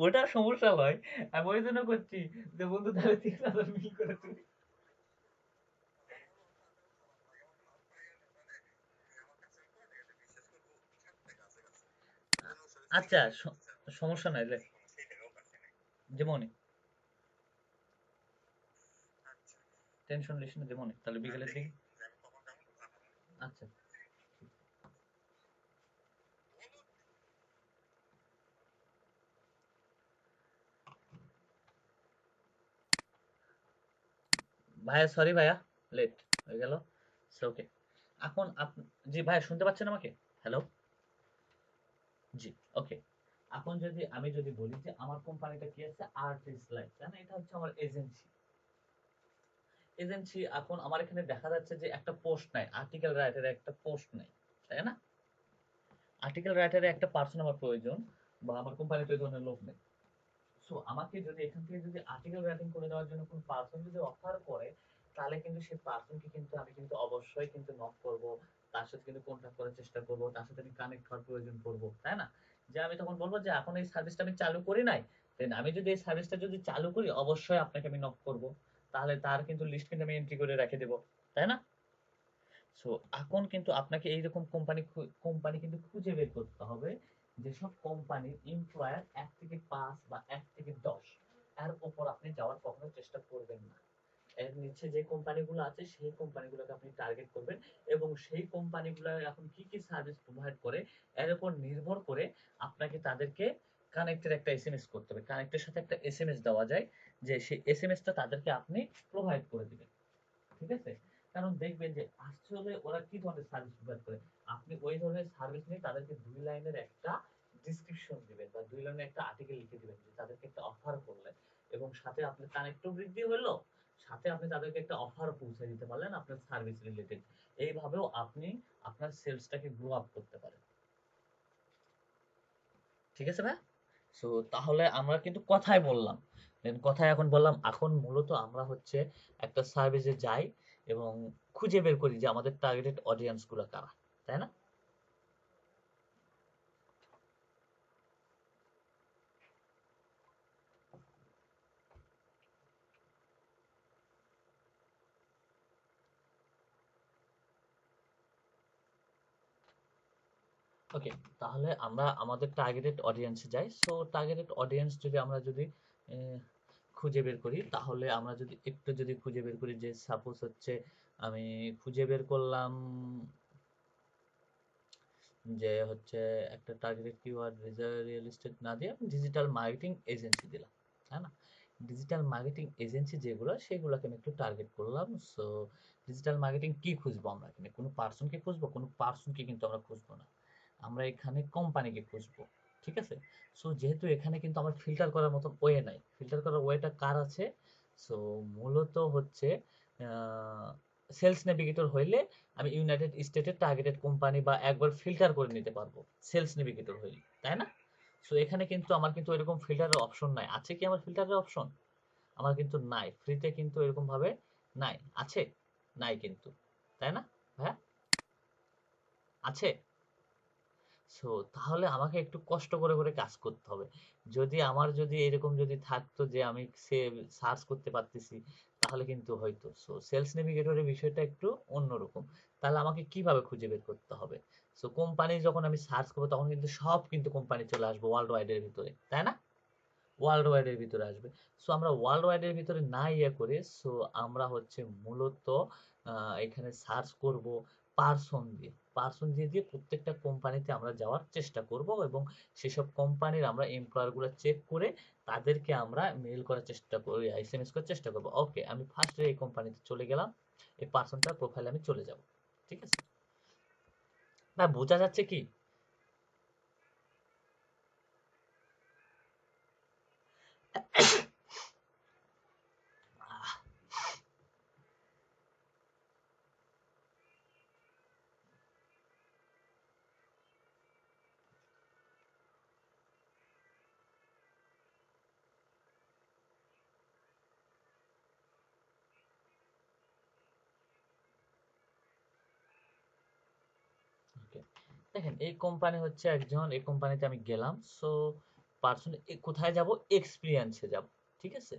ওটা সমস্যা নয়, আমি ওই জন্য করছি যে বন্ধু তাহলে 3,000 মিল করে তুই। আচ্ছা, সমস্যা নাই রে, যেমনই। টেনশন লিস না, দেবো না তাহলে বিকেলের দিকে। আচ্ছা ভাইয়া, সরি ভাইয়া, লেট হয়ে গেল। ওকে, এখন জি ভাইয়া শুনতে পাচ্ছেন আমাকে? হ্যালো, জি, ওকে। এখন যদি আমি যদি বলি যে আমার কোম্পানিটা কি আছে, আর্টিস্ট লাইফ, তাই না? এটা হচ্ছে আমার এজেন্সি। এজেন্সি এখন আমার এখানে দেখা যাচ্ছে যে একটা পোস্ট নাই, আর্টিকেল রাইটারের একটা পোস্ট নাই, তাই না? আর্টিকেল রাইটারের একটা পার্সন আমার প্রয়োজন, বা আমার কোম্পানিতে ওই ধরনের লোক নেই। সো আমাকে যদি এখান থেকে যদি আর্টিকেল রাইটিং করে দেওয়ার জন্য কোন পার্সন যদি অফার করে, তাহলে কিন্তু সেই পার্সনকে কিন্তু আমি কিন্তু অবশ্যই কিন্তু নক করব, তার সাথে কিন্তু কন্ট্যাক্ট করার চেষ্টা করব, তার সাথে আমি কানেক্ট হওয়ার প্রয়োজন করব, তাই না? যে আমি তখন বলবো যে এখন এই সার্ভিসটা আমি চালু করি নাই, দেন আমি যদি এই সার্ভিসটা যদি চালু করি অবশ্যই আপনাকে আমি নক করব, তাহলে তার কিন্তু লিস্ট কিন্তু আমি এন্ট্রি করে রেখে দেব, তাই না? সো এখন কিন্তু আপনাকে এইরকম কোম্পানি কিন্তু খুঁজে বের করতে হবে, যেসব কোম্পানির এমপ্লয়ার 1 থেকে 5 বা 1 থেকে 10, এর উপর আপনি যাওয়ার কখনো চেষ্টা করবেন না। এর নিচে যে কোম্পানিগুলো আছে সেই কোম্পানিগুলোকে আপনি টার্গেট করবেন, এবং সেই কোম্পানিগুলো এখন কি কি সার্ভিস প্রোভাইড করে এর উপর নির্ভর করে আপনাকে তাদেরকে কানেক্টের একটা এসএমএস করতে হবে। কানেক্টের সাথে একটা এসএমএস দেওয়া যায়, যে সেই এসএমএসটা তাদেরকে আপনি প্রোভাইড করে দিবেন, ঠিক আছে? কারণ দেখবেন যে আসলে ওরা কি ধরনের সার্ভিস প্রোভাইড করে, আপনি ওই ধরনের সার্ভিস নিয়ে তাদেরকে 2 লাইনের একটা ডিসক্রিপশন দিবেন, বা 2 লাইনের একটা আর্টিকেল লিখে দিবেন, যে তাদেরকে একটা অফার করলেন, এবং সাথে আপনার কানেক্টও বৃদ্ধি হলো, সাথে আপনি তাদেরকে একটা অফার পৌঁছে দিতে পারলেন আপনার সার্ভিস রিলেটেড। এইভাবেও আপনি আপনার সেলসটাকে গ্রো আপ করতে পারেন, ঠিক আছে ভাই? সো তাহলে আমরা কিন্তু কথাই বললাম, দেন কথায় এখন বললাম, এখন মূলত আমরা হচ্ছে একটা সার্ভিসে যাই এবং খুঁজে বের করি যে আমাদের টার্গেটেড অডিয়েন্স গুলো কারা, তাই না? ওকে, তাহলে আমরা আমাদের টার্গেটেড অডিয়েন্সে যাই। সো টার্গেটেড অডিয়েন্স যদি আমরা যদি আহ, খুঁজে বের করি, তাহলে আমরা যদি একটু যদি খুঁজে বের করি, যে সাপোজ হচ্ছে আমি খুঁজে বের করলাম যে হচ্ছে একটা টার্গেটেড কিওয়ার্ড রিয়েল এস্টেট না দিয়ে ডিজিটাল মার্কেটিং এজেন্সি দিলাম, তাই না? ডিজিটাল মার্কেটিং এজেন্সি যেগুলো সেগুলোকে আমি একটু টার্গেট করলাম। সো ডিজিটাল মার্কেটিং কি খুঁজবো আমরা এখানে? কোনো পার্সনকে খুঁজবো? কোনো পার্সনকে কিন্তু আমরা খুঁজবো না, আমরা এখানে কোম্পানিকে খুঁজবো, ঠিক আছে? সো যেহেতু এখানে কিন্তু আমার ফিল্টার করার মতন ওয়ে নাই, ফিল্টার করার ওয়েটা কার আছে? সো মূলত হচ্ছে সেলস নেভিগেটর হইলে আমি ইউনাইটেড স্টেটের টার্গেটেড কোম্পানি বা একবার ফিল্টার করে নিতে পারবো, সেলস নেভিগেটর হইলে, তাই না? সো এখানে কিন্তু আমার কিন্তু এরকম ফিল্টারের অপশন নাই। আছে কি আমার ফিল্টারের অপশন? আমার কিন্তু নাই, ফ্রিতে কিন্তু এরকম ভাবে নাই। আছে? নাই কিন্তু, তাই না? হ্যাঁ, আছে। সো তাহলে আমাকে একটু কষ্ট করে করে কাজ করতে হবে। যদি আমার যদি এরকম যদি থাকতো যে আমি সে সার্চ করতে পারতেছি, তাহলে কিন্তু হয়তো। সো সেলস নেভিগেটরের বিষয়টা একটু অন্যরকম। তাহলে আমাকে কিভাবে খুঁজে বের করতে হবে? সো কোম্পানি যখন আমি সার্চ করবো তখন কিন্তু সব কিন্তু কোম্পানি চলে আসবে ওয়ার্ল্ড ওয়াইড এর ভিতরে, তাই না? ওয়ার্ল্ড ওয়াইড এর ভিতরে আসবে। সো আমরা ওয়ার্ল্ড ওয়াইড এর ভিতরে না ইয়ে করে, সো আমরা হচ্ছে মূলত এখানে সার্চ করব পার্সন দিয়ে, পার্সন দিয়ে দিয়ে প্রত্যেকটা কোম্পানিতে আমরা যাওয়ার চেষ্টা করব, এবং সেসব কোম্পানির আমরা এমপ্লয়ার গুলো চেক করে তাদেরকে আমরা মেল করার চেষ্টা করি, এসএমএস করার চেষ্টা করবো। ওকে, আমি ফার্স্টে এই কোম্পানিতে চলে গেলাম, এই পার্সনটার প্রোফাইলে আমি চলে যাব, ঠিক আছে? না, বোঝা যাচ্ছে কি? Okay. দেখেন, এই কোম্পানি হচ্ছে একজন, এই কোম্পানিতে আমি গেলাম। সো পার্সন কোথায় যাব? এক্সপিরিয়েন্সে যাব, ঠিক আছে?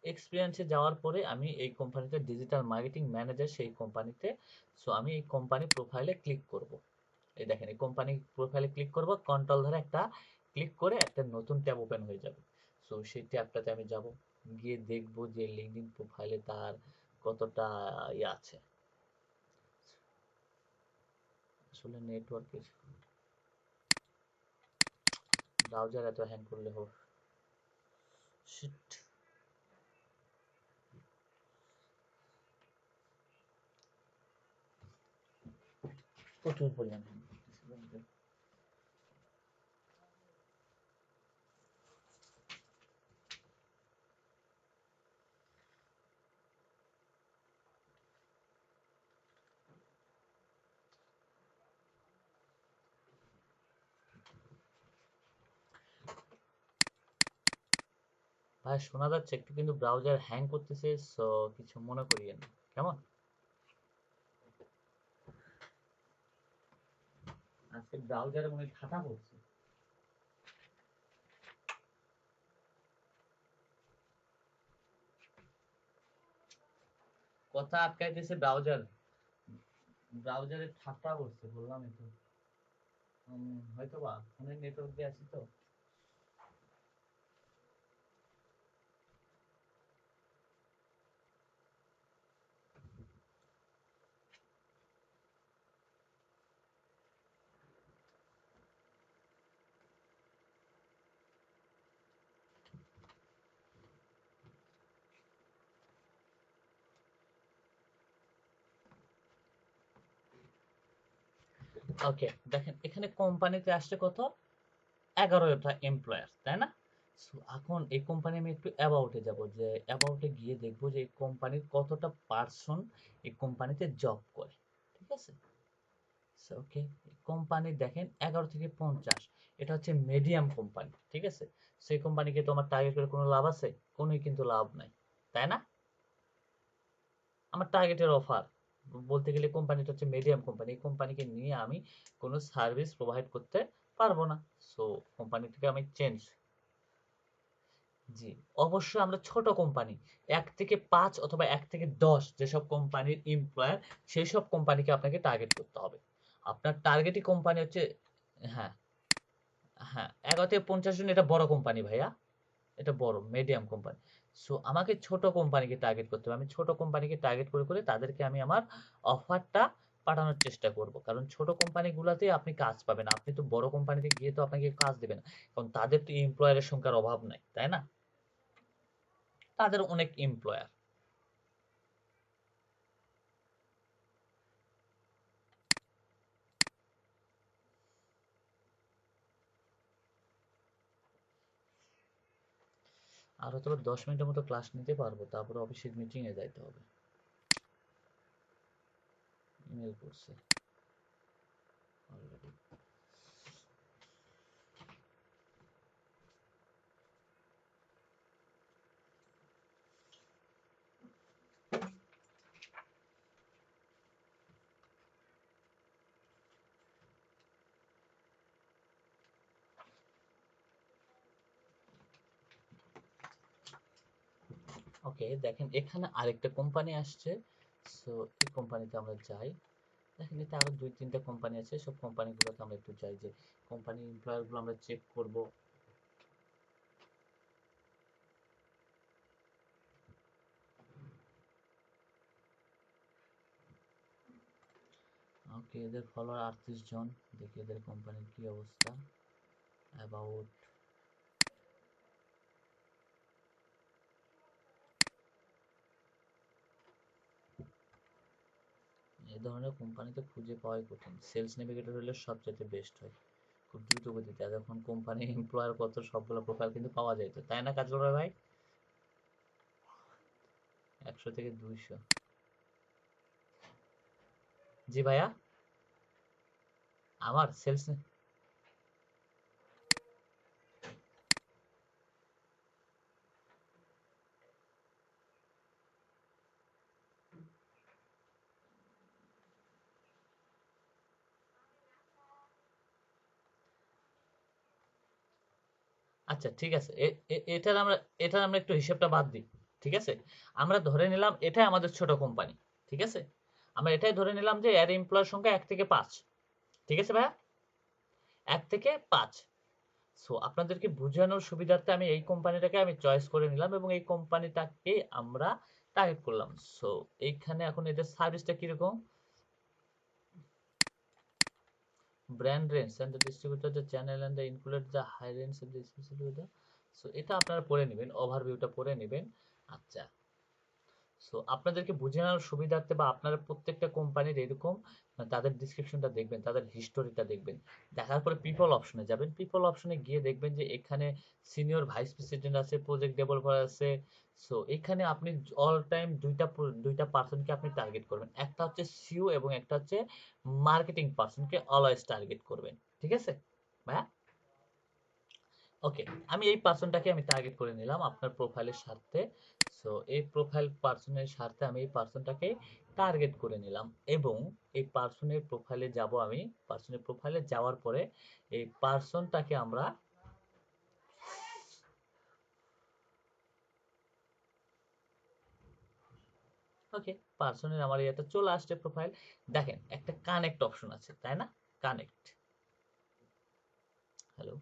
এক্সপিরিয়েন্সে যাওয়ার পরে আমি এই কোম্পানিতে ডিজিটাল মার্কেটিং ম্যানেজার, সেই কোম্পানিতে। সো আমি এই কোম্পানি প্রোফাইলে ক্লিক করব। এই দেখেন, এই কোম্পানি প্রোফাইলে ক্লিক করব, কন্ট্রোল ধরে একটা ক্লিক করে একটা নতুন ট্যাব ওপেন হয়ে যাবে। সো সেই ট্যাবটাতে আমি যাব, গিয়ে দেখব যে লিঙ্কডইন প্রোফাইলে তার কতটা ইয়ে আছে। আসলে নেটওয়ার্কের ব্রাউজার এত হ্যাং করলে হবে শিট। প্রচুর পরিমাণ হ্যাং করতেছে। ভাই শোনা যাচ্ছে একটু, কিন্তু ব্রাউজার হ্যাং করতেছে, সো কিছু মনে করিয়েন না, কেমন? আজকে ব্রাউজারে মনে হয় ঠাটা পড়ছে। কথা আটকাইতেছে ব্রাউজার, ব্রাউজারে ঠাট্টা পড়ছে, বললামই তো। হয়তো বা ফোনের নেটওয়ার্ক দিয়ে আছি তো। ওকে, দেখেন এখানে কোম্পানিতে আসছে কত, 11টা এমপ্লয়ার, তাই না? So, এখন এই কোম্পানি আমি একটু অ্যাবাউটে যাব, যে অ্যাবাউটে গিয়ে দেখবো যে এই কোম্পানির কতটা পার্সন এই কোম্পানিতে জব করে। ঠিক আছে, ওকে। কোম্পানি দেখেন 11 থেকে 50, এটা হচ্ছে মিডিয়াম কোম্পানি। ঠিক আছে, সেই কোম্পানিকে তোমার টার্গেট করে কোনো লাভ আছে? কোনোই কিন্তু লাভ নাই, তাই না? আমার টার্গেটের অফার বলতে গেলে কোম্পানিটা হচ্ছে মিডিয়াম কোম্পানি, এই কোম্পানিকে নিয়ে আমি কোনো সার্ভিস প্রোভাইড করতে পারবো না। সো কোম্পানিটাকে আমি চেঞ্জ। জি, অবশ্যই আমরা ছোট কোম্পানি 1 থেকে 5 অথবা 1 থেকে 10 যেসব কোম্পানির এমপ্লয়ার, সেই সব কোম্পানিকে আপনাকে টার্গেট করতে হবে। আপনার টার্গেটই কোম্পানি হচ্ছে, হ্যাঁ হ্যাঁ, 11 থেকে 50 জন এটা বড় কোম্পানি ভাইয়া, এটা বড় মিডিয়াম কোম্পানি। সো আমাকে ছোট কোম্পানিকে টার্গেট করতে হবে, আমি ছোট কোম্পানিকে টার্গেট করে করে তাদেরকে আমি আমার অফারটা পাঠানোর চেষ্টা করব, কারণ ছোট কোম্পানিগুলোতে আপনি কাজ পাবেন, আপনি তো বড় কোম্পানিতে গিয়ে তো আপনাকে কাজ দেবে না, কারণ তাদের তো এমপ্লয়ারের সংখ্যার অভাব নাই, তাই না? তাদের অনেক এমপ্লয়ার। আর হয়তো 10 মিনিটের মতো ক্লাস নিতে পারবো, তারপরে অফিসের মিটিং এ যাইতে হবে। ইমেল করছে অলরেডি। ওকে, দেখেন এখানে আরেকটা কোম্পানি আসছে। সো এই কোম্পানিতে আমরা যাই। দেখেন এতে আরো 2-3টা কোম্পানি আছে, সব কোম্পানিগুলোতে আমরা একটু চাই যে কোম্পানির এমপ্লয়ার গুলো আমরা চেক করব। ওকে, এদের ফলোয়ার 38 জন। দেখি এদের কোম্পানির কি অবস্থা। অ্যাবাউট, এই ধরনের কোম্পানি তো খুঁজে পাওয়াই কঠিন। সেলস নেভিগেটর হলে সবচেয়ে বেস্ট হয়, খুব দ্রুত গতিতে। আর যখন কোম্পানির এমপ্লয়ার কত, সবগুলো প্রোফাইল কিন্তু পাওয়া যায় তো, তাই না কাজ করবে ভাই? 100 থেকে 200। জি ভাইয়া, আমার সেলস, আচ্ছা ঠিক আছে, এটার আমরা একটু হিসেবটা বাদ দিই। ঠিক আছে, আমরা ধরে নিলাম এটাই আমাদের ছোট কোম্পানি। ঠিক আছে, আমরা এটাই ধরে নিলাম যে এর এমপ্লয়ের সংখ্যা 1 থেকে 5। ঠিক আছে ভাইয়া, 1 থেকে 5। সো আপনাদেরকে বোঝানোর সুবিধার্থে আমি এই কোম্পানিটাকে আমি চয়েস করে নিলাম, এবং এই কোম্পানিটাকে আমরা টার্গেট করলাম। সো এইখানে এখন এদের সার্ভিসটা কিরকম, brand range and the distributor the channel and the include the high range of the distributor. So এটা আপনারা পড়ে নেবেন, ওভারভিউটা পড়ে নেবেন। আচ্ছা, সো আপনাদেরকে বুঝে নেওয়ার সুবিধার্থে বা আপনারা প্রত্যেকটা কোম্পানির এরকম তাদের ডিসক্রিপশনটা দেখবেন, তাদের হিস্টোরিটা দেখবেন। দেখার পরে পিপল অপশনে যাবেন। পিপল অপশনে গিয়ে দেখবেন যে এখানে সিনিয়র ভাইস প্রেসিডেন্ট আছে, প্রজেক্ট ডেভেলপার আছে। সো এখানে আপনি অল টাইম দুইটা পার্সনকে আপনি টার্গেট করবেন, একটা হচ্ছে সিও এবং একটা হচ্ছে মার্কেটিং পার্সনকে অলওয়েজ টার্গেট করবেন। ঠিক আছে ভাইয়া? ওকে, আমি এই পার্সনটাকে আমি টার্গেট করে নিলাম আপনার প্রোফাইলের স্বার্থে। সো এই প্রোফাইল পার্সনের স্বার্থে আমি এই পার্সনটাকে টার্গেট করে নিলাম এবং এই পার্সনের প্রোফাইলে যাব। আমি পার্সনের প্রোফাইলে যাওয়ার পরে এই পার্সনটাকে আমরা ওকে, পার্সনের আমার এটা চলে আসছে প্রোফাইল। দেখেন একটা কানেক্ট অপশন আছে, তাই না? Connect, hello.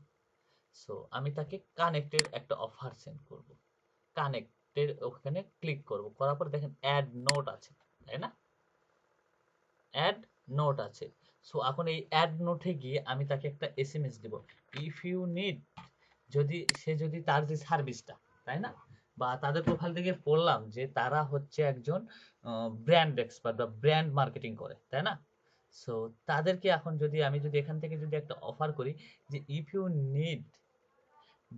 সো আমি তাকে কানেক্টের একটা অফার সেন্ড করব। কানেক্টের ওখানে ক্লিক করব, করার পর দেখেন অ্যাড নোট আছে, তাই না? অ্যাড নোট আছে। সো এখন এই অ্যাড নোটে গিয়ে আমি তাকে একটা এসএমএস দিব, ইফ ইউ নিড, যদি তার যে সার্ভিসটা, তাই না, বা তাদের প্রোফাইল থেকে পড়লাম যে তারা হচ্ছে একজন ব্র্যান্ড এক্সপার্ট বা ব্র্যান্ড মার্কেটিং করে, তাই না? সো তাদেরকে এখন যদি এখান থেকে যদি একটা অফার করি যে if you need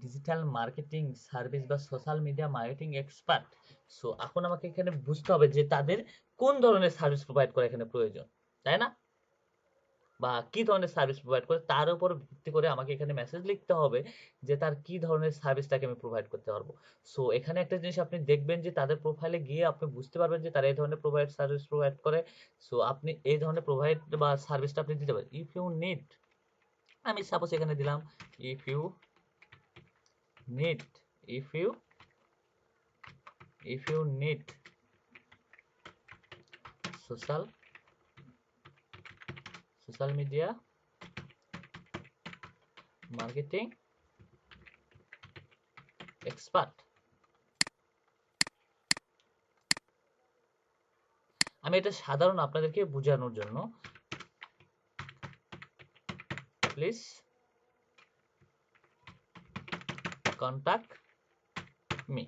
digital marketing service বা social media marketing expert. So এখন আমাকে এখানে বুঝতে হবে যে তাদের কোন ধরনের সার্ভিস প্রোভাইড করা এখানে প্রয়োজন, তাই না, বা কি ধরনের সার্ভিস প্রোভাইড করে তার উপর ভিত্তি করে আমাকে এখানে মেসেজ লিখতে হবে যে তার কি ধরনের সার্ভিসটাকে আমি প্রোভাইড করতে পারবো। সো এখানে একটা জিনিস আপনি দেখবেন যে তাদের প্রোফাইলে গিয়ে আপনি বুঝতে পারবেন যে তারা এই ধরনের সার্ভিস প্রোভাইড করে। সো আপনি এই ধরনের প্রোভাইড বা সার্ভিসটা আপনি দিতে পারেন। ইফ ইউ নিড, আমি সাপোজ এখানে দিলাম if you need, if you need social media marketing expert. আমি এটা সাধারণ আপনাদেরকে বোঝানোর জন্য, প্লিজ কন্টাক্ট মি।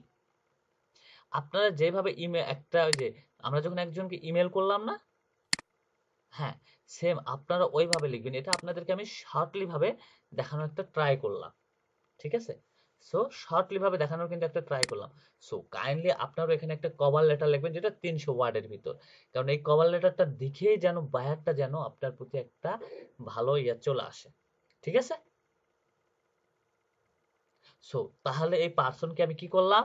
আপনারা যেভাবে ইমেল একটা ওই যে আমরা যখন একজনকে ইমেল করলাম না, হ্যাঁ, সেম আপনারা ওইভাবে লিখবেন। এটা আপনাদেরকে আমি শর্টলি ভাবে দেখানোর একটা ট্রাই করলাম, ঠিক আছে? সো শর্টলি ভাবে দেখানোর কিন্তু একটা ট্রাই করলাম। সো কাইন্ডলি আপনারা এখানে একটা কভার লেটার লিখবেন যেটা 300 ওয়ার্ডের ভিতর, কারণ এই কভার লেটারটা দেখেই যেন বায়ারটা যেন আপনার প্রতি একটা ভালো ইয়ে চলে আসে, ঠিক আছে? সো তাহলে এই পার্সনকে আমি কি করলাম,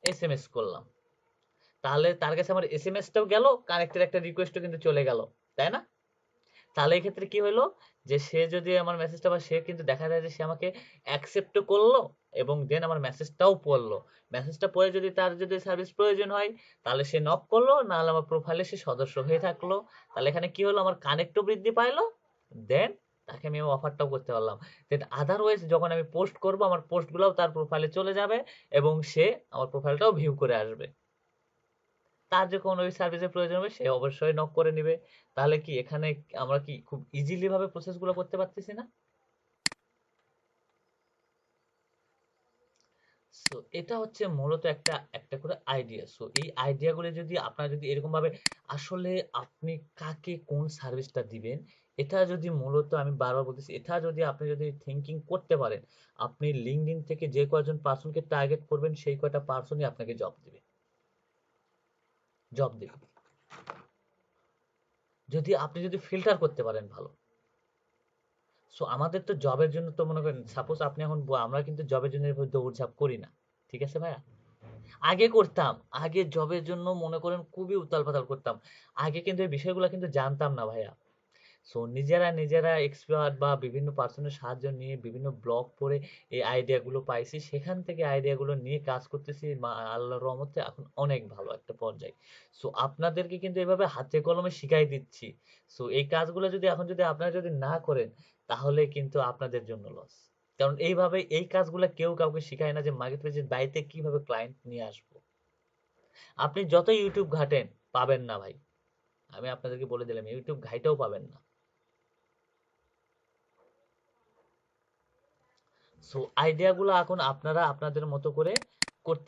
এসএমএস করলাম। তাহলে তার কাছে আমার এসএমএসটাও গেল, কানেক্টের একটা রিকোয়েস্টও কিন্তু চলে গেল, তাই না? তাহলে এই ক্ষেত্রে কি হলো যে সে যদি আমার মেসেজটা বা সে কিন্তু দেখা যায় যে সে আমাকে অ্যাকসেপ্টও করলো এবং দেন আমার মেসেজটাও পড়লো। মেসেজটা পড়ে যদি তার যদি সার্ভিস প্রয়োজন হয় তাহলে সে নক করলো, নাহলে আমার প্রোফাইলে সে সদস্য হয়ে থাকলো। তাহলে এখানে কি হলো, আমার কানেক্টও বৃদ্ধি পাইলো, দেন তাকে আমি অফারটাও করতে পারলাম। দেন আদারওয়াইজ যখন আমি পোস্ট করব আমার পোস্টগুলোও তার প্রোফাইলে চলে যাবে এবং সে আমার প্রোফাইলটাও ভিউ করে আসবে। তার যখন ওই সার্ভিসের প্রয়োজন হবে সে অবশ্যই নক করে নিবে। তাহলে কি এখানে আমরা কি খুব ইজিলি ভাবে প্রসেসগুলো করতে পারতেছি না? সো এটা হচ্ছে মূলত একটা একটা করে আইডিয়া। সো এই আইডিয়াগুলো যদি আপনারা যদি এরকম ভাবে আসলে আপনি কাকে কোন সার্ভিসটা দিবেন, এটা যদি মূলত আমি বারবার বলতেছি, এটা যদি আপনি যদি থিঙ্কিং করতে পারেন, আপনি লিঙ্কডইন থেকে যে কয়জন পার্সনকে টার্গেট করবেন সেই কয়টা পার্সনই আপনাকে জব দিবে, জব দিবে। যদি আপনি যদি ফিল্টার করতে পারেন ভালো। সো আমাদের তো জবের জন্য তো মনে করেন সাপোজ আপনি এখন আমরা কিন্তু জবের জন্য এভাবে দৌড়ঝাঁপ করি না, ঠিক আছে ভাইয়া? আগে করতাম, আগে জবের জন্য মনে করেন খুবই উতাল পাতাল করতাম। আগে কিন্তু এই বিষয়গুলো কিন্তু জানতাম না ভাইয়া। সো নিজেরা এক্সপার্ট বা বিভিন্ন পার্সনের সাহায্য নিয়ে বিভিন্ন ব্লগ পড়ে এই আইডিয়া গুলো পাইছি, সেখান থেকে আইডিয়া গুলো নিয়ে কাজ করতেছি। আল্লাহর রহমতে এখন অনেক ভালো একটা পর্যায়ে। সো আপনাদেরকে কিন্তু এভাবে হাতে কলমে শিখাই দিচ্ছি। সো এই কাজগুলো যদি এখন যদি আপনারা যদি না করেন তাহলে কিন্তু আপনাদের জন্য লস। কারণ এইভাবে এই কাজগুলো কেউ কাউকে শিখায় না যে মার্কেট প্লেসের বাড়িতে কিভাবে ক্লায়েন্ট নিয়ে আসবো। আপনি যত ইউটিউব ঘাটেন পাবেন না ভাই, আমি আপনাদেরকে বলে দিলাম ইউটিউব ঘাইটেও পাবেন না। সো আইডিয়াগুলো এখন আপনারা আপনাদের মতো করে করতে